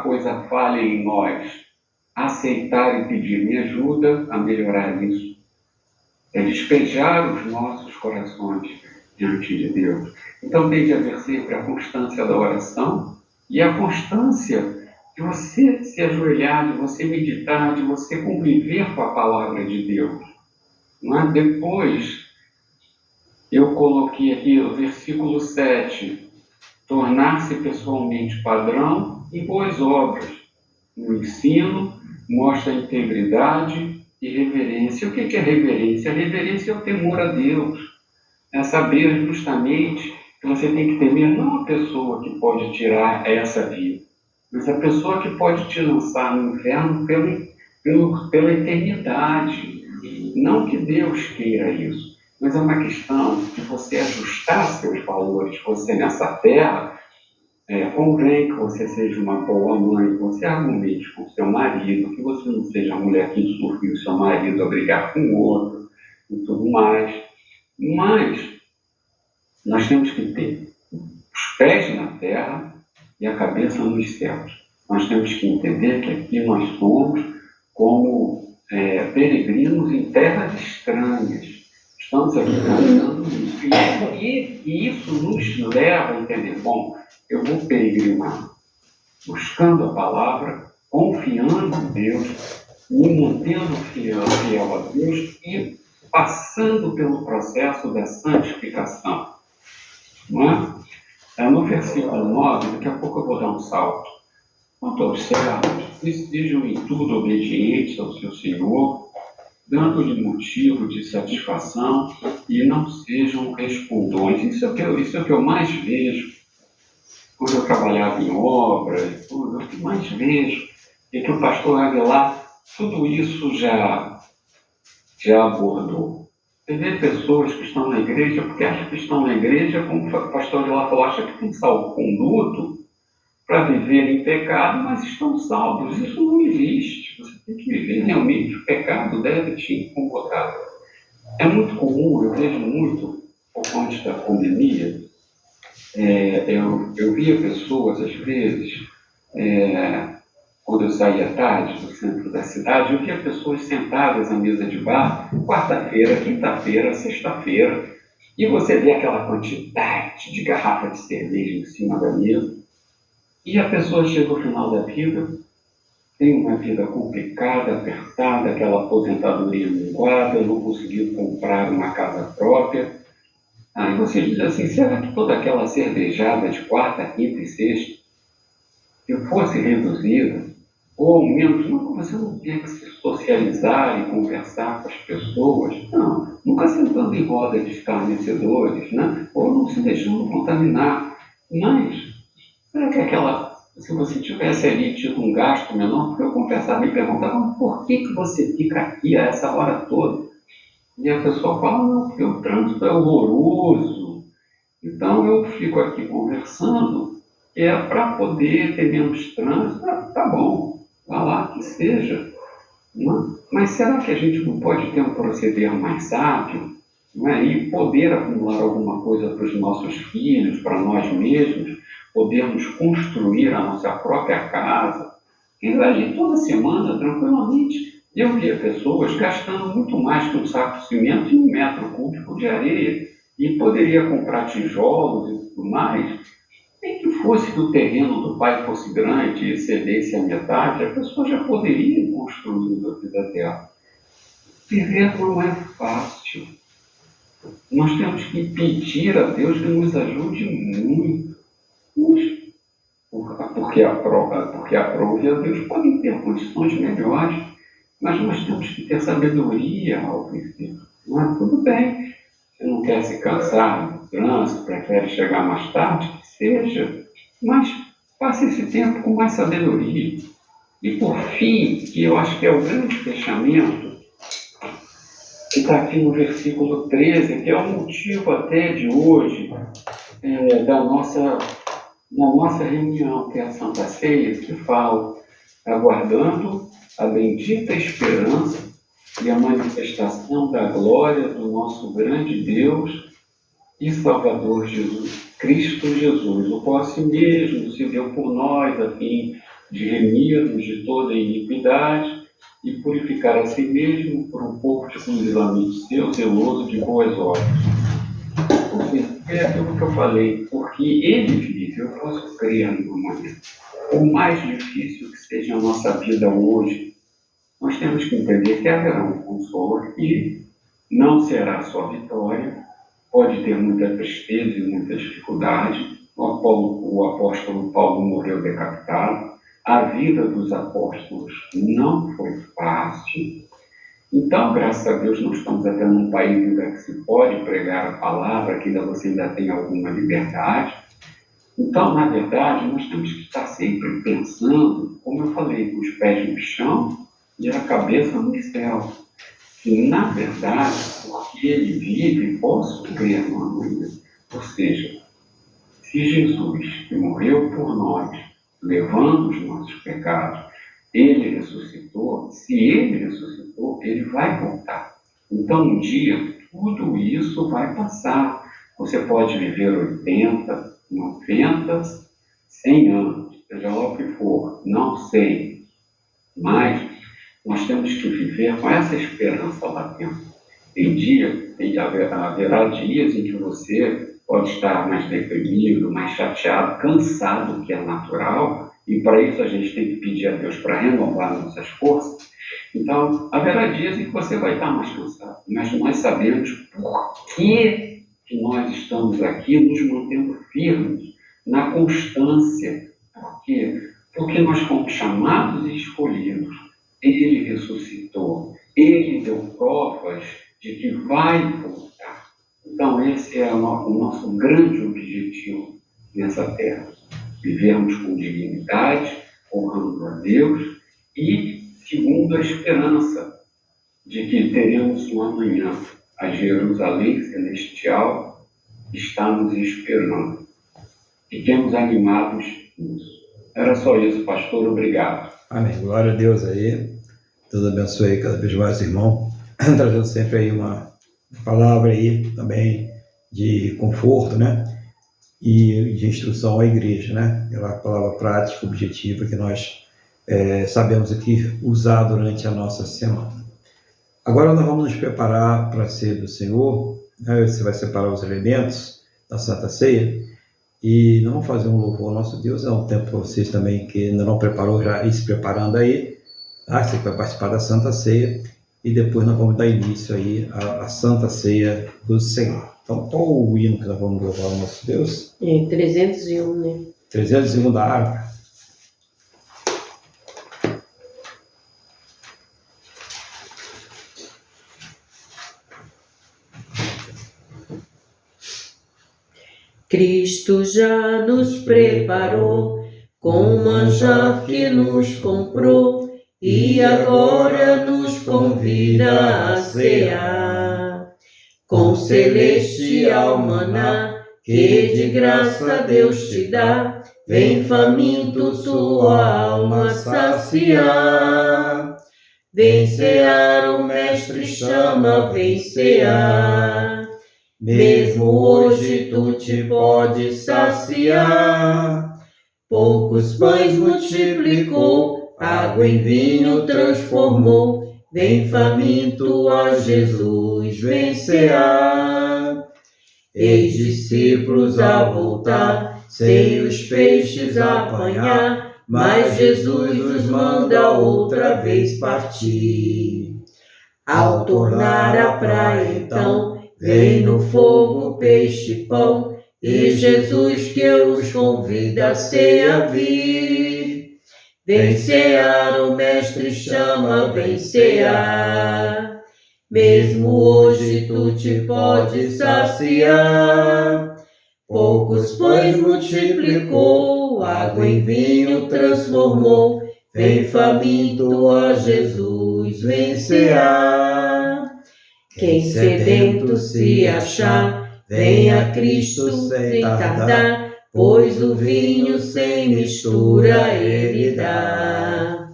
coisa falha em nós, aceitar e pedir me ajuda a melhorar isso. é despejar os nossos corações diante de Deus. Então tem de haver sempre a constância da oração e a constância de você se ajoelhar, de você meditar, de você conviver com a palavra de Deus. Não é? Depois, eu coloquei aqui o versículo 7, tornar-se pessoalmente padrão em boas obras. No ensino, mostra integridade e reverência. O que é reverência? A reverência é o temor a Deus. É saber justamente que você tem que temer não a pessoa que pode tirar essa vida, mas a pessoa que pode te lançar no inferno pela eternidade. Não que Deus queira isso, mas é uma questão de você ajustar seus valores. Você nessa terra, convém que você seja uma boa mãe, que você argumente com seu marido, que você não seja a mulher que insurge o seu marido a brigar com o outro e tudo mais. Mas nós temos que ter os pés na terra e a cabeça nos céus. Nós temos que entender que aqui nós somos como peregrinos em terras estranhas. Estamos aqui caminhando nisso. E isso nos leva a entender, bom, eu vou peregrinar, buscando a palavra, confiando em Deus, me mantendo fiel a Deus e passando pelo processo da santificação. Não é? No versículo 9, daqui a pouco eu vou dar um salto. Quanto aos servos, estejam em tudo obedientes ao seu Senhor, dando-lhe motivo de satisfação e não sejam respondões. Isso é o que eu mais vejo quando eu trabalhava em obra e tudo. O que mais vejo é que o pastor Aguilar tudo isso já abordou. Você vê pessoas que estão na igreja porque acham que estão na igreja, como o pastor Aguilar falou, acham que tem salvo-conduto para viver em pecado, mas estão salvos. Isso não existe. Você tem que viver realmente. O pecado deve te incomodar. É muito comum, eu vejo muito, por conta da pandemia, eu via pessoas, às vezes, quando eu saía tarde do centro da cidade, eu via pessoas sentadas à mesa de bar, quarta-feira, quinta-feira, sexta-feira, e você vê aquela quantidade de garrafa de cerveja em cima da mesa. E a pessoa chega ao final da vida, tem uma vida complicada, apertada, aquela aposentadoria minguada, não conseguiu comprar uma casa própria. Aí você diz assim, será que toda aquela cervejada de quarta, quinta e sexta, se fosse reduzida, ou ao menos, você não tinha que se socializar e conversar com as pessoas, não, nunca sentando em roda de escarnecedores, né? Ou não se deixando contaminar, mas será que se você tivesse ali tido um gasto menor, porque eu conversava e perguntava, por que você fica aqui a essa hora toda? E a pessoa fala, não, porque o trânsito é horroroso. Então eu fico aqui conversando, para poder ter menos trânsito. Tá bom, vá lá, que seja. Não? Mas será que a gente não pode ter um proceder mais sábio? Não é? E poder acumular alguma coisa para os nossos filhos, para nós mesmos, podermos construir a nossa própria casa. E ali toda semana, tranquilamente, eu via pessoas gastando muito mais que um saco de cimento e 1 metro cúbico de areia. E poderia comprar tijolos e tudo mais. Nem que fosse que o terreno do pai fosse grande e excedesse a metade, a pessoa já poderia ir construindo a vida dela. Viver não é fácil. Nós temos que pedir a Deus que nos ajude muito. Porque aprove a Deus podem ter condições melhores, mas nós temos que ter sabedoria ao viver. Não é? Tudo bem, você não quer se cansar no trânsito, prefere chegar mais tarde, que seja, mas passe esse tempo com mais sabedoria. E por fim, que eu acho que é o grande fechamento, que está aqui no versículo 13, que é o motivo até de hoje da nossa reunião, que é a Santa Ceia, que fala, aguardando a bendita esperança e a manifestação da glória do nosso grande Deus e Salvador Jesus, Cristo Jesus, o qual a si mesmo se deu por nós, a fim de remir-nos de toda iniquidade e purificar a si mesmo por um pouco exclusivamente seu, zeloso de boas obras. Porque é aquilo que eu falei, porque ele vive, eu posso crer no momento. O mais difícil que seja a nossa vida hoje, nós temos que entender que haverá um consolo que não será só vitória, pode ter muita tristeza e muita dificuldade. O apóstolo Paulo morreu decapitado, a vida dos apóstolos não foi fácil. Então, graças a Deus, nós estamos até num país ainda que se pode pregar a palavra, que ainda você ainda tem alguma liberdade. Então, na verdade, nós temos que estar sempre pensando, como eu falei, com os pés no chão e a cabeça no céu. Que, na verdade, porque ele vive, posso crer no amanhã. Ou seja, se Jesus, que morreu por nós, levando os nossos pecados, ele ressuscitou, se ele ressuscitou, ele vai voltar. Então, um dia, tudo isso vai passar. Você pode viver 80, 90, 100 anos, seja lá o que for, não sei. Mas nós temos que viver com essa esperança latente. Haverá dias em que você pode estar mais deprimido, mais chateado, cansado, que é natural, e para isso a gente tem que pedir a Deus para renovar nossas forças. Então, haverá dias em que você vai estar mais cansado, mas nós sabemos por que nós estamos aqui nos mantendo firmes na constância. Por quê? Porque nós fomos chamados e escolhidos. Ele ressuscitou, ele deu provas de que vai voltar. Então, esse é o nosso grande objetivo nessa terra. Vivermos com dignidade, honrando a Deus e segundo a esperança de que teremos um amanhã. A Jerusalém celestial está nos esperando. Fiquemos animados nisso. Era só isso, pastor. Obrigado. Amém. Glória a Deus aí. Deus abençoe aí cada vez mais, irmão. Trazendo sempre aí uma palavra aí também de conforto, né? E de instrução à igreja, né? Pela palavra prática, objetiva que nós sabemos aqui usar durante a nossa semana. Agora nós vamos nos preparar para a ceia do Senhor, né? Você vai separar os elementos da Santa Ceia e não vamos fazer um louvor ao nosso Deus, é um tempo para vocês também que ainda não preparou, já ir se preparando aí, tá? Você vai participar da Santa Ceia e depois nós vamos dar início aí à Santa Ceia do Senhor. Então, qual o hino que nós vamos louvar ao nosso Deus? 301, né? 301 da harpa. Cristo já nos preparou com um manjar que nos comprou e agora nos convida a cear. Com celestial maná que de graça Deus te dá, vem faminto tua alma saciar. Vem cear, o Mestre chama, vem cear. Mesmo hoje tu te podes saciar. Poucos pães multiplicou, água em vinho transformou. Vem faminto a Jesus, vem cear. Eis discípulos a voltar, sem os peixes apanhar, mas Jesus os manda outra vez partir. Ao tornar à praia então, vem no fogo peixe e pão, e Jesus que os convida a ceia vir. Vem cear, o Mestre chama, vem cear. Mesmo hoje tu te podes saciar. Poucos pães multiplicou, água em vinho transformou. Vem faminto a Jesus, vem cear. Quem sedento se achar, vem a Cristo sem tardar, pois o vinho sem mistura ele dá.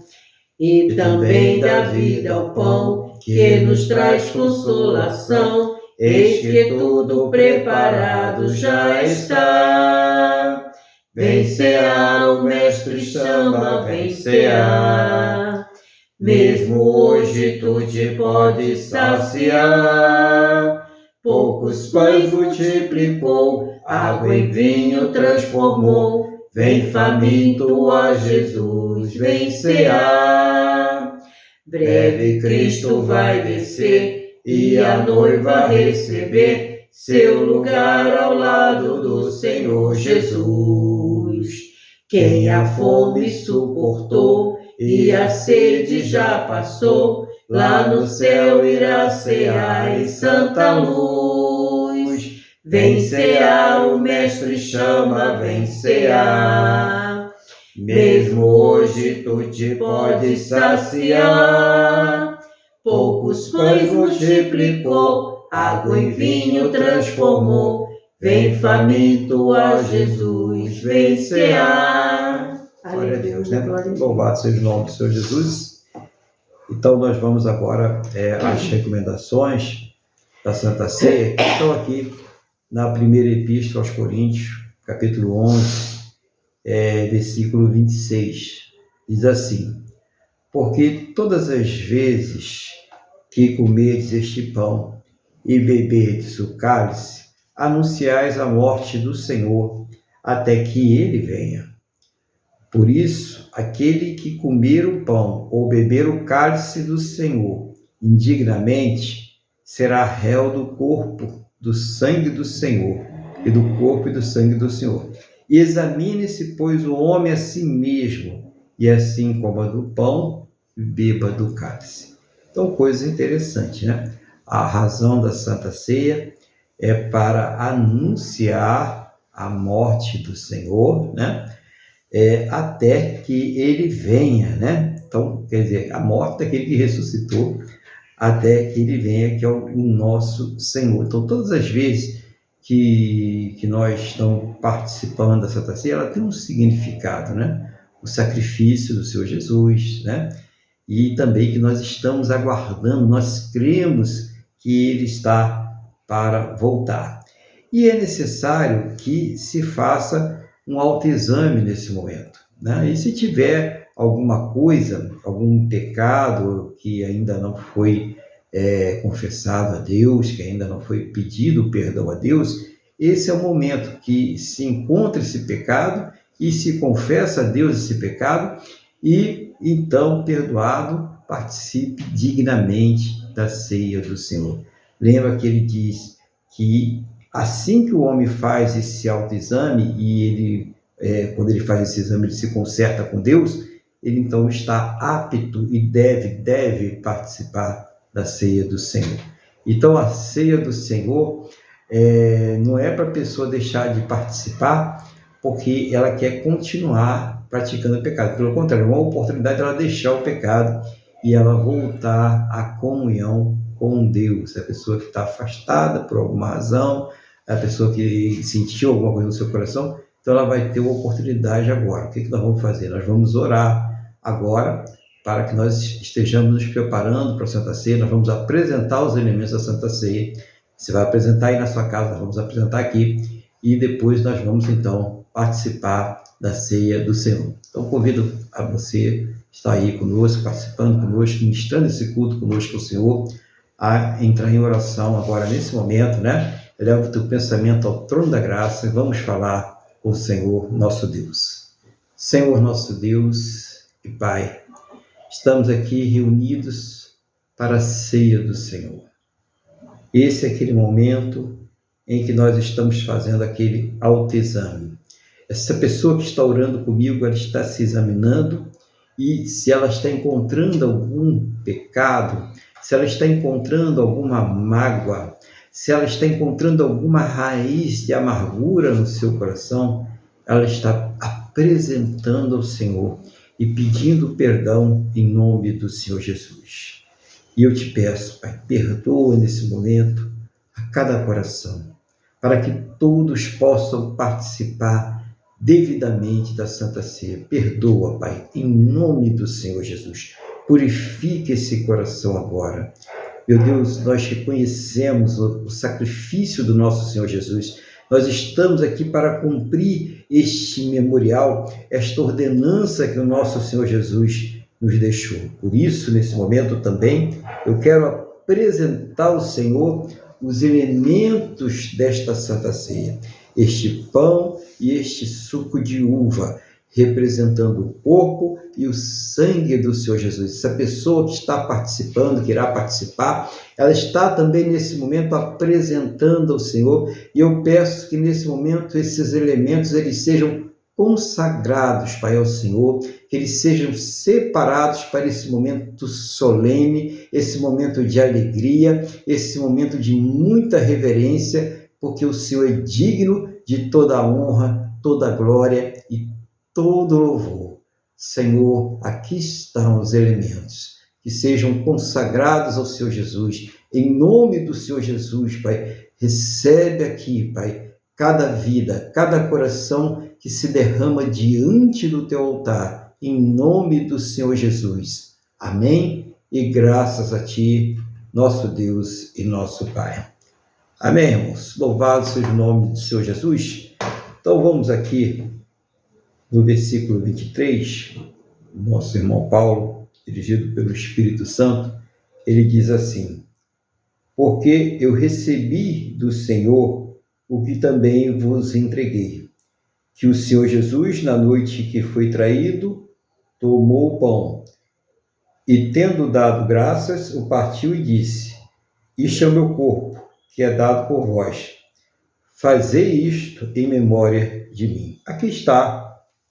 E também dá vida ao pão, que nos traz consolação, eis que tudo preparado já está. Vem cear, o Mestre chama, vem cear. Mesmo hoje tu te podes saciar. Poucos pães multiplicou, água em vinho transformou. Vem faminto a Jesus, vem cear. Breve Cristo vai descer e a noiva receber seu lugar ao lado do Senhor Jesus. Quem a fome suportou e a sede já passou, lá no céu irá cear em santa luz. Vem cear, o Mestre chama, vem cear. Mesmo hoje tu te podes saciar. Poucos pães multiplicou, água em vinho transformou. Vem faminto a Jesus, vem cear. Glória a Deus, né? Louvado seja o nome do Senhor Jesus. Então nós vamos agora às recomendações da Santa Ceia, que estão aqui na primeira epístola aos Coríntios, capítulo 11, versículo 26. Diz assim: porque todas as vezes que comerdes este pão e beberdes o cálice, anunciais a morte do Senhor, até que ele venha. Por isso, aquele que comer o pão ou beber o cálice do Senhor indignamente, será réu do corpo, do sangue do Senhor, e do corpo e do sangue do Senhor. E examine-se, pois, o homem a si mesmo, e assim coma do pão, beba do cálice. Então, coisa interessante, né? A razão da Santa Ceia é para anunciar a morte do Senhor, né? Até que ele venha, né? Então, quer dizer, a morte daquele que ressuscitou, até que ele venha, que é o nosso Senhor. Então, todas as vezes que nós estamos participando da Santa Ceia, ela tem um significado, né? O sacrifício do Senhor Jesus, né? E também que nós estamos aguardando, nós cremos que ele está para voltar. E é necessário que se faça um autoexame nesse momento, né? E se tiver alguma coisa, algum pecado que ainda não foi confessado a Deus, que ainda não foi pedido perdão a Deus, esse é o momento que se encontra esse pecado e se confessa a Deus esse pecado e, então, perdoado, participe dignamente da ceia do Senhor. Lembra que ele diz que assim que o homem faz esse autoexame e ele, quando ele faz esse exame, ele se conserta com Deus, ele então está apto e deve participar da ceia do Senhor. Então, a ceia do Senhor não é para a pessoa deixar de participar porque ela quer continuar praticando o pecado. Pelo contrário, é uma oportunidade de ela deixar o pecado e ela voltar à comunhão com Deus. A pessoa que está afastada por alguma razão, a pessoa que sentiu alguma coisa no seu coração, então ela vai ter uma oportunidade agora. O que nós vamos fazer? Nós vamos orar agora para que nós estejamos nos preparando para a Santa Ceia. Nós vamos apresentar os elementos da Santa Ceia. Você vai apresentar aí na sua casa, nós vamos apresentar aqui e depois nós vamos então participar da ceia do Senhor. Então convido a você estar aí conosco, participando conosco, ministrando esse culto conosco ao Senhor, a entrar em oração agora nesse momento, né? Eleva o teu pensamento ao trono da graça e vamos falar com o Senhor nosso Deus. Senhor nosso Deus e Pai, estamos aqui reunidos para a ceia do Senhor. Esse é aquele momento em que nós estamos fazendo aquele autoexame. Essa pessoa que está orando comigo, ela está se examinando e se ela está encontrando algum pecado, se ela está encontrando alguma mágoa, se ela está encontrando alguma raiz de amargura no seu coração, ela está apresentando ao Senhor e pedindo perdão em nome do Senhor Jesus. E eu te peço, Pai, perdoa nesse momento a cada coração, para que todos possam participar devidamente da Santa Ceia. Perdoa, Pai, em nome do Senhor Jesus. Purifique esse coração agora. Meu Deus, nós reconhecemos o sacrifício do nosso Senhor Jesus. Nós estamos aqui para cumprir este memorial, esta ordenança que o nosso Senhor Jesus nos deixou. Por isso, nesse momento também, eu quero apresentar ao Senhor os elementos desta Santa Ceia. Este pão e este suco de uva, representando o corpo e o sangue do Senhor Jesus. Essa pessoa que está participando, que irá participar, ela está também nesse momento apresentando ao Senhor, e eu peço que nesse momento esses elementos eles sejam consagrados, Pai, ao Senhor, que eles sejam separados para esse momento solene, esse momento de alegria, esse momento de muita reverência, porque o Senhor é digno de toda a honra, toda a glória e todo louvor. Senhor, aqui estão os elementos, que sejam consagrados ao Senhor Jesus. Em nome do Senhor Jesus, Pai, recebe aqui, Pai, cada vida, cada coração que se derrama diante do teu altar, em nome do Senhor Jesus. Amém? E graças a ti, nosso Deus e nosso Pai. Amém, irmãos? Louvado seja o nome do Senhor Jesus. Então vamos aqui no versículo 23, nosso irmão Paulo, dirigido pelo Espírito Santo, ele diz assim: porque eu recebi do Senhor o que também vos entreguei, que o Senhor Jesus, na noite que foi traído, tomou o pão, e tendo dado graças, o partiu e disse: isto é o meu corpo, que é dado por vós. Fazei isto em memória de mim. Aqui está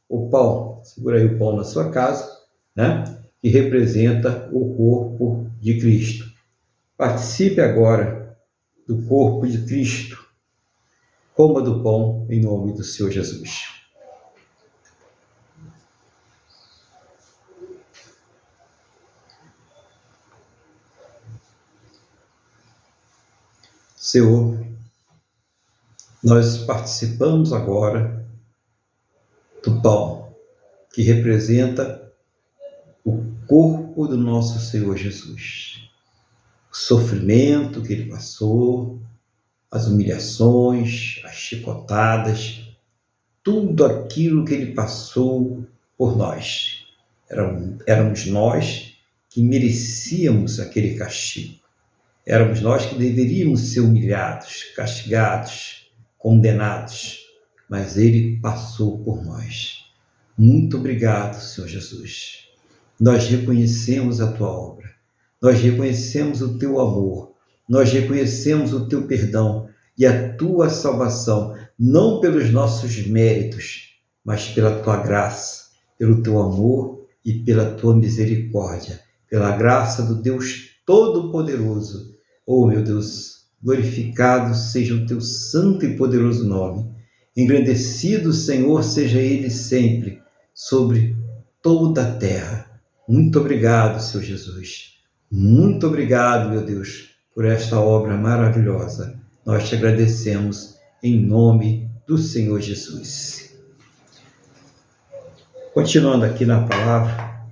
o pão. Segura aí o pão na sua casa, né? Que representa o corpo de Cristo. Participe agora do corpo de Cristo. Coma do pão em nome do Senhor Jesus. Senhor, nós participamos agora do pão, que representa o corpo do nosso Senhor Jesus. O sofrimento que ele passou, as humilhações, as chicotadas, tudo aquilo que ele passou por nós. Éramos nós que merecíamos aquele castigo. Éramos nós que deveríamos ser humilhados, castigados, condenados, mas ele passou por nós. Muito obrigado, Senhor Jesus. Nós reconhecemos a tua obra, nós reconhecemos o teu amor, nós reconhecemos o teu perdão e a tua salvação, não pelos nossos méritos, mas pela tua graça, pelo teu amor e pela tua misericórdia, pela graça do Deus Todo-Poderoso. Oh, meu Deus, glorificado seja o teu santo e poderoso nome. Engrandecido, Senhor, seja ele sempre sobre toda a terra. Muito obrigado, Senhor Jesus. Muito obrigado, meu Deus, por esta obra maravilhosa. Nós te agradecemos em nome do Senhor Jesus. Continuando aqui na palavra,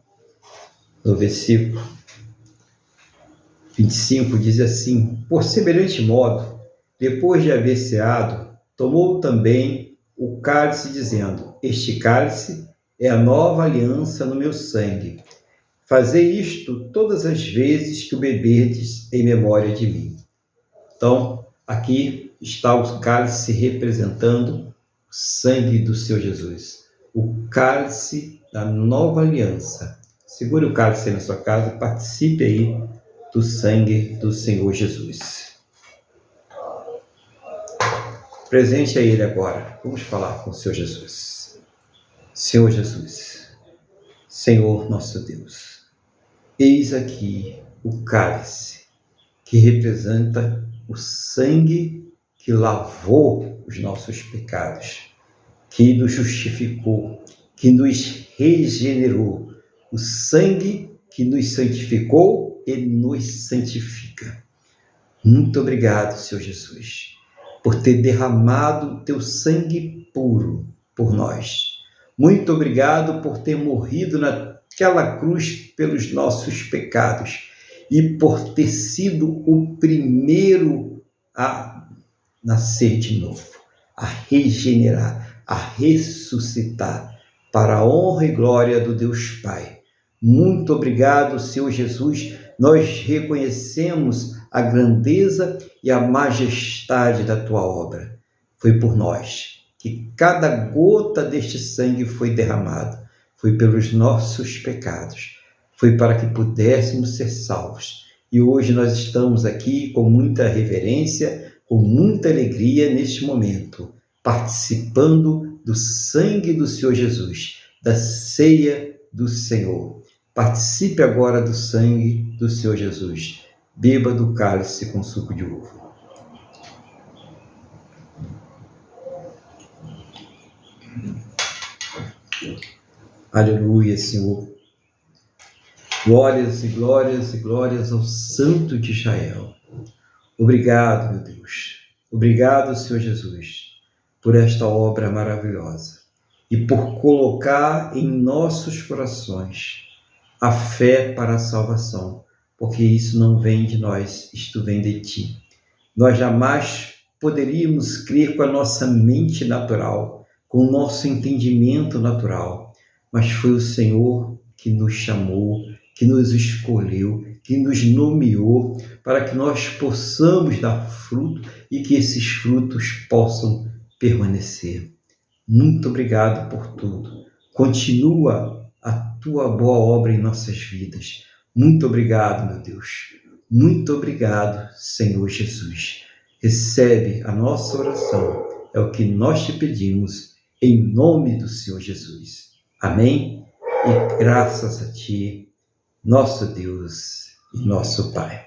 no versículo 25, diz assim: por semelhante modo, depois de haver ceado, tomou também o cálice, dizendo: este cálice é a nova aliança no meu sangue. Fazei isto todas as vezes que o beberdes em memória de mim. Então, aqui está o cálice representando o sangue do Senhor Jesus. O cálice da nova aliança. Segure o cálice aí na sua casa e participe aí do sangue do Senhor Jesus. Presente a ele agora. Vamos falar com o Senhor Jesus. Senhor Jesus, Senhor nosso Deus, eis aqui o cálice que representa o sangue que lavou os nossos pecados, que nos justificou, que nos regenerou, o sangue que nos santificou e nos santifica. Muito obrigado, Senhor Jesus, por ter derramado o teu sangue puro por nós. Muito obrigado por ter morrido naquela cruz pelos nossos pecados e por ter sido o primeiro a nascer de novo, a regenerar, a ressuscitar, para a honra e glória do Deus Pai. Muito obrigado, Senhor Jesus. Nós reconhecemos a grandeza e a majestade da tua obra. Foi por nós que cada gota deste sangue foi derramado. Foi pelos nossos pecados. Foi para que pudéssemos ser salvos. E hoje nós estamos aqui com muita reverência, com muita alegria neste momento, participando do sangue do Senhor Jesus, da ceia do Senhor. Participe agora do sangue do Senhor Jesus. Beba do cálice com suco de uva. Aleluia, Senhor. Glórias e glórias e glórias ao Santo de Israel. Obrigado, meu Deus. Obrigado, Senhor Jesus, por esta obra maravilhosa e por colocar em nossos corações a fé para a salvação, porque isso não vem de nós, isto vem de Ti. Nós jamais poderíamos crer com a nossa mente natural, com o nosso entendimento natural, mas foi o Senhor que nos chamou, que nos escolheu, que nos nomeou para que nós possamos dar fruto e que esses frutos possam permanecer. Muito obrigado por tudo. Continua a tua boa obra em nossas vidas. Muito obrigado, meu Deus. Muito obrigado, Senhor Jesus. Recebe a nossa oração. É o que nós te pedimos, em nome do Senhor Jesus. Amém? E graças a ti, nosso Deus e nosso Pai.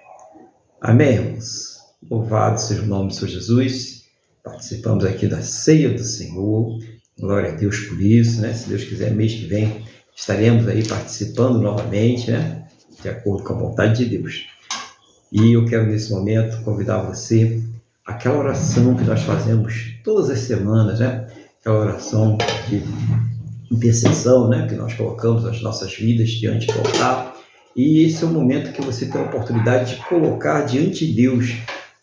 Amém, irmãos? Louvado seja o nome do Senhor Jesus. Participamos aqui da ceia do Senhor. Glória a Deus por isso, né? Se Deus quiser, mês que vem, estaremos aí participando novamente, né? De acordo com a vontade de Deus. E eu quero, nesse momento, convidar você àquela oração que nós fazemos todas as semanas, né? Aquela oração de intercessão, né? Que nós colocamos as nossas vidas diante do altar. E esse é o momento que você tem a oportunidade de colocar diante de Deus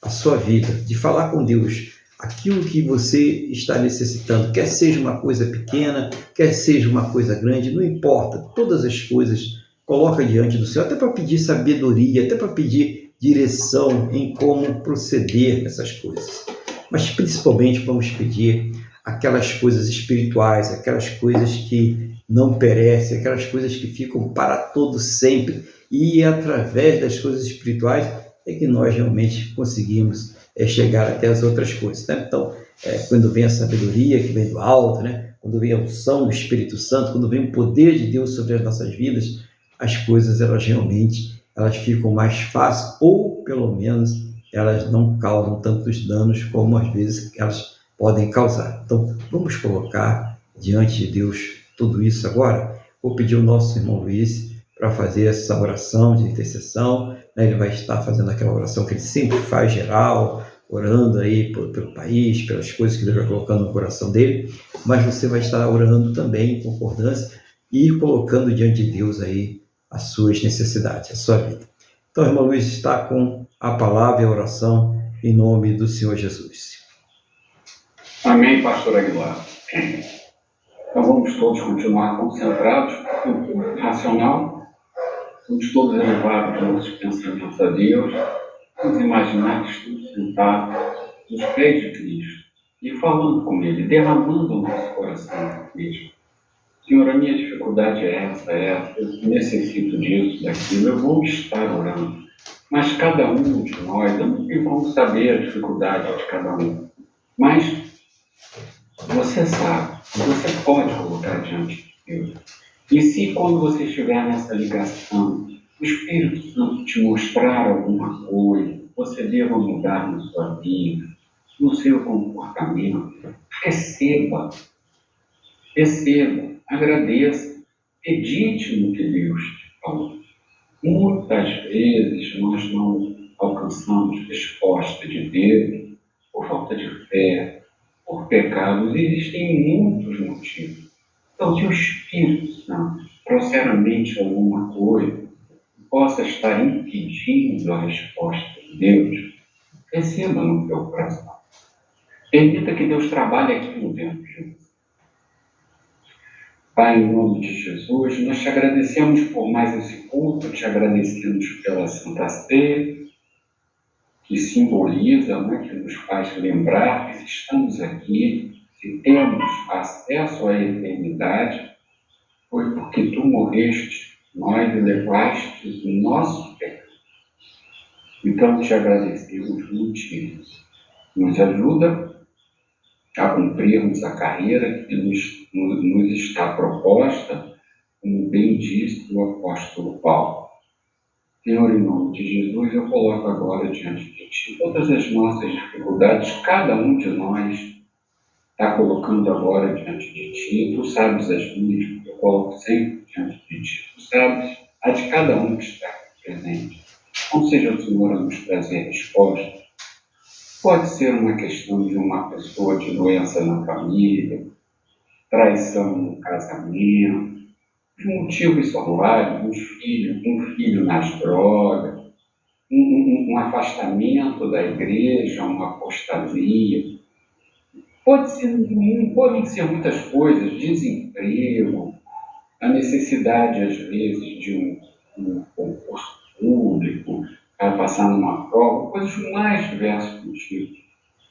a sua vida, de falar com Deus aquilo que você está necessitando, quer seja uma coisa pequena, quer seja uma coisa grande, não importa, todas as coisas coloca diante do Senhor, até para pedir sabedoria, até para pedir direção em como proceder nessas coisas. Mas principalmente vamos pedir aquelas coisas espirituais, aquelas coisas que não perecem, aquelas coisas que ficam para todo sempre, e através das coisas espirituais é que nós realmente conseguimos chegar até as outras coisas, né? Então, quando vem a sabedoria que vem do alto, né? Quando vem a unção do Espírito Santo, quando vem o poder de Deus sobre as nossas vidas, as coisas elas ficam mais fáceis, ou pelo menos elas não causam tantos danos como às vezes elas podem causar. Então, vamos colocar diante de Deus tudo isso agora. Vou pedir ao nosso irmão Luiz para fazer essa oração de intercessão, né? Ele vai estar fazendo aquela oração que ele sempre faz, geral, orando aí pelo país, pelas coisas que Deus vai colocando no coração dele, mas você vai estar orando também em concordância e colocando diante de Deus aí as suas necessidades, a sua vida. Então, irmão Luiz está com a palavra e a oração em nome do Senhor Jesus. Amém, pastor Aguilar. Então vamos todos continuar concentrados no culto racional, vamos todos elevar os nossos pensamentos a Deus, vamos imaginar que estamos sentados nos pés de Cristo e falando com Ele, derramando o nosso coração mesmo. Senhor, a minha dificuldade é essa, eu necessito disso, daquilo, eu vou estar orando. Mas cada um de nós, eu não tenho como saber a dificuldade de cada um, mas você sabe, você pode colocar diante de Deus. E se quando você estiver nessa ligação, o Espírito Santo te mostrar alguma coisa, você deva mudar na sua vida, no seu comportamento, receba, agradeça, medite no que Deus te falou. Muitas vezes nós não alcançamos resposta de Deus por falta de fé, por pecados, existem muitos motivos. Então, se o Espírito Santo trouxer à mente alguma coisa que possa estar impedindo a resposta de Deus, receba no teu coração. Permita que Deus trabalhe aquilo dentro de você. Pai, em nome de Jesus, nós te agradecemos por mais esse culto, te agradecemos pela Santa Ceia, que simboliza, né, que nos faz lembrar que se estamos aqui, se temos acesso à eternidade, foi porque tu morreste, nós levaste o nosso pecado. Então te agradecemos muitíssimo. Nos ajuda a cumprirmos a carreira que nos está proposta, como bem disse o apóstolo Paulo. Senhor, em nome de Jesus, eu coloco agora diante de Ti todas as nossas dificuldades, cada um de nós está colocando agora diante de Ti. Tu sabes as minhas, eu coloco sempre diante de Ti. Tu sabes a de cada um que está aqui presente. Não seja o Senhor a nos trazer resposta. Pode ser uma questão de uma pessoa de doença na família, traição no casamento, os motivos são vários, um filho nas drogas, um afastamento da igreja, uma apostasia. Podem ser muitas coisas, desemprego, a necessidade, às vezes, de um concurso público, passar numa prova, coisas mais diversos motivos.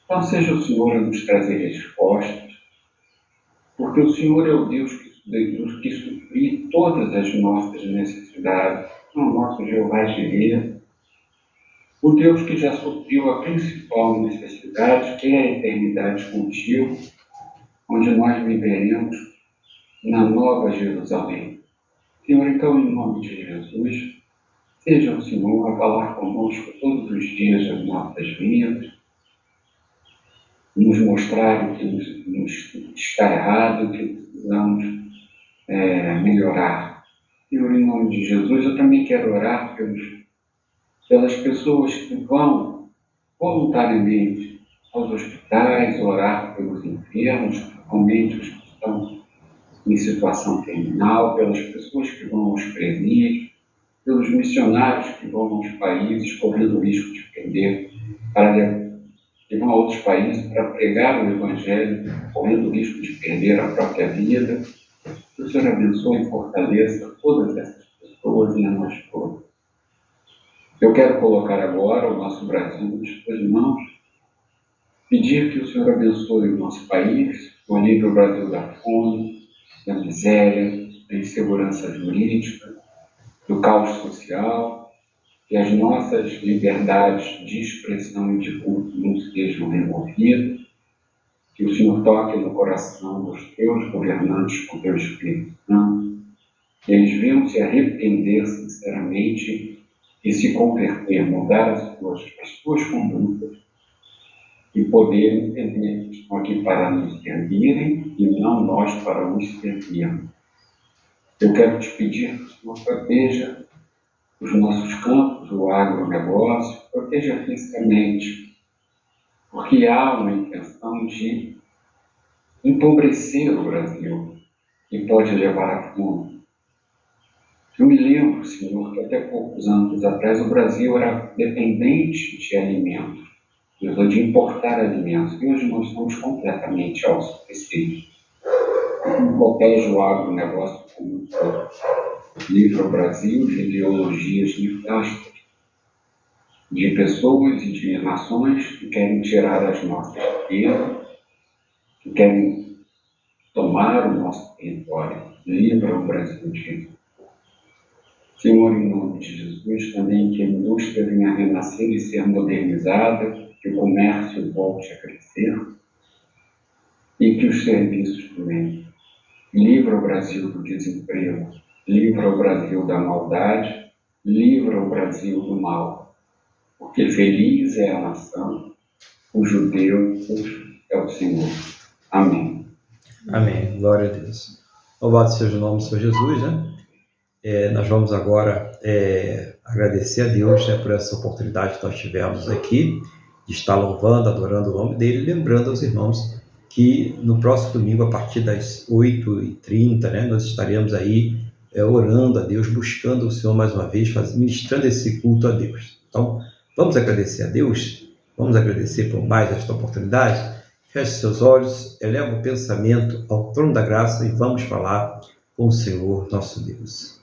Então, seja o Senhor a nos trazer respostas, porque o Senhor é o Deus que suprir todas as nossas necessidades, é o nosso Jeová Jireh, o Deus que já supriu a principal necessidade, que é a eternidade contigo, onde nós viveremos na Nova Jerusalém. Senhor, então, em nome de Jesus, seja o Senhor a falar conosco todos os dias das nossas vidas, nos mostrar o que nos está errado, o que precisamos melhorar. Senhor, em nome de Jesus, eu também quero orar pelas pessoas que vão voluntariamente aos hospitais, orar pelos enfermos, principalmente os que estão em situação terminal, pelas pessoas que vão aos presídios, pelos missionários que vão aos países correndo o risco de perder, que vão a outros países para pregar o Evangelho, correndo o risco de perder a própria vida. Que o Senhor abençoe e fortaleça todas essas pessoas e a nós todos. Eu quero colocar agora o nosso Brasil nas suas mãos, pedir que o Senhor abençoe o nosso país, o livre o Brasil da fome, da miséria, da insegurança jurídica, do caos social, que as nossas liberdades de expressão e de culto não sejam removidas, que o Senhor toque no coração dos teus governantes com teu Espírito Santo, que eles venham se arrepender sinceramente e se converter, mudar as suas condutas e poderem entender que estão aqui para nos servirem e não nós para os servirmos. Eu quero te pedir que o Senhor proteja os nossos campos, o agronegócio, proteja fisicamente, porque há uma intenção de empobrecer o Brasil e pode levar à fome. Eu me lembro, Senhor, que até poucos anos atrás o Brasil era dependente de alimentos, de importar alimentos, e hoje nós somos completamente autossuficientes. Protege o agronegócio como um todo. Livra o Brasil de ideologias nefastas, de pessoas e de nações que querem tirar as nossas riquezas, que querem tomar o nosso território. Livra o Brasil disso. Senhor, em nome de Jesus, também que a indústria venha a renascer e ser modernizada, que o comércio volte a crescer e que os serviços também. Livra o Brasil do desemprego, livra o Brasil da maldade, livra o Brasil do mal, porque feliz é a nação, cujo Deus é o Senhor. Amém. Amém. Glória a Deus. Louvado seja o nome do Senhor Jesus, né? Nós vamos agora agradecer a Deus, né, por essa oportunidade que nós tivemos aqui de estar louvando, adorando o nome dele, lembrando aos irmãos que no próximo domingo, a partir das 8h30, né, nós estaremos aí orando a Deus, buscando o Senhor mais uma vez, ministrando esse culto a Deus. Então, vamos agradecer a Deus, vamos agradecer por mais esta oportunidade. Feche seus olhos, eleva o pensamento ao trono da graça e vamos falar com o Senhor nosso Deus.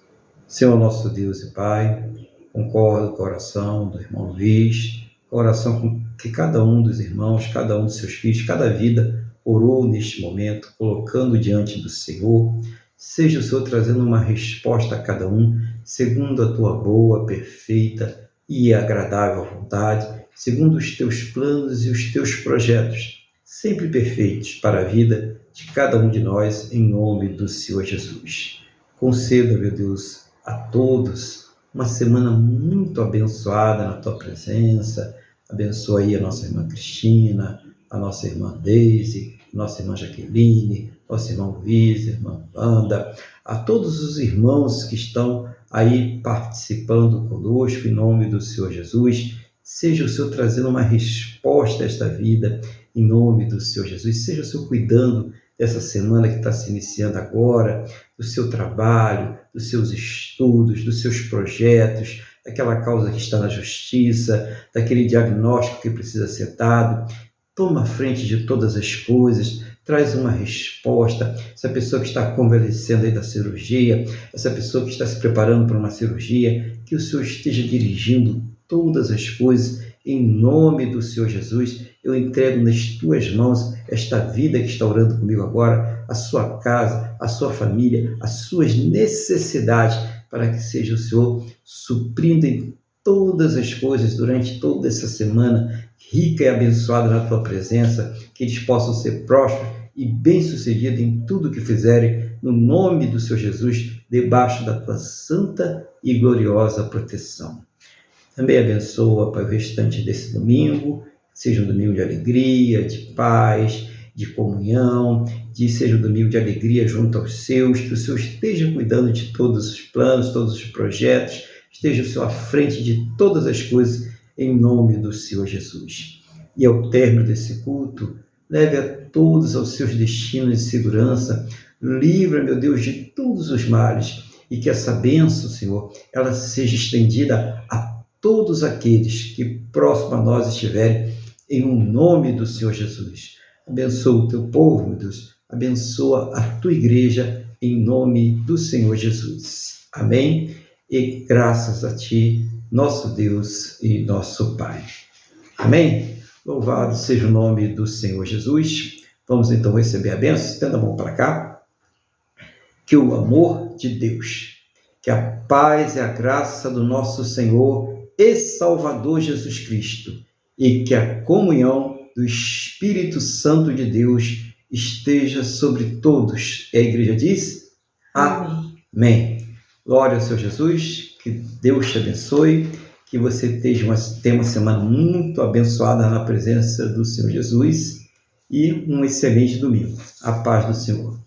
Senhor nosso Deus e Pai, concordo com a oração do irmão Luiz, com a oração que cada um dos irmãos, cada um dos seus filhos, cada vida orou neste momento, colocando diante do Senhor. Seja o Senhor trazendo uma resposta a cada um, segundo a tua boa, perfeita e agradável vontade, segundo os teus planos e os teus projetos, sempre perfeitos para a vida de cada um de nós, em nome do Senhor Jesus. Conceda, meu Deus, a todos uma semana muito abençoada na tua presença. Abençoa aí a nossa irmã Cristina, a nossa irmã Deise, nossa irmã Jaqueline, nosso irmão Luiz, irmã Wanda, a todos os irmãos que estão aí participando conosco, em nome do Senhor Jesus. Seja o Senhor trazendo uma resposta a esta vida, em nome do Senhor Jesus. Seja o Senhor cuidando dessa semana que está se iniciando agora, do seu trabalho, dos seus estudos, dos seus projetos, daquela causa que está na justiça, daquele diagnóstico que precisa ser dado. Toma a frente de todas as coisas, traz uma resposta. Essa pessoa que está convalescendo aí da cirurgia, essa pessoa que está se preparando para uma cirurgia, que o Senhor esteja dirigindo todas as coisas, em nome do Senhor Jesus. Eu entrego nas tuas mãos esta vida que está orando comigo agora, a sua casa, a sua família, as suas necessidades, para que seja o Senhor suprindo em todas as coisas durante toda essa semana, rica e abençoada na tua presença, que eles possam ser prósperos e bem-sucedidos em tudo que fizerem, no nome do Senhor Jesus, debaixo da tua santa e gloriosa proteção. Também abençoa, Pai, o restante desse domingo, seja um domingo de alegria, de paz, de comunhão, seja um domingo de alegria junto aos seus, que o Senhor esteja cuidando de todos os planos, todos os projetos, esteja o Senhor à frente de todas as coisas, em nome do Senhor Jesus. E ao término desse culto, leve a todos aos seus destinos de segurança, livra, meu Deus, de todos os males, e que essa bênção, Senhor, ela seja estendida a todos aqueles que próximo a nós estiverem, em nome do Senhor Jesus. Abençoa o teu povo, meu Deus, abençoa a tua igreja, em nome do Senhor Jesus. Amém? E graças a ti, nosso Deus e nosso Pai. Amém? Louvado seja o nome do Senhor Jesus. Vamos então receber a bênção. Estenda a mão para cá. Que o amor de Deus, que a paz e a graça do nosso Senhor e Salvador Jesus Cristo e que a comunhão do Espírito Santo de Deus esteja sobre todos. E a igreja diz: Amém. Glória ao Senhor Jesus, que Deus te abençoe, que você tenha uma semana muito abençoada na presença do Senhor Jesus e um excelente domingo. A paz do Senhor.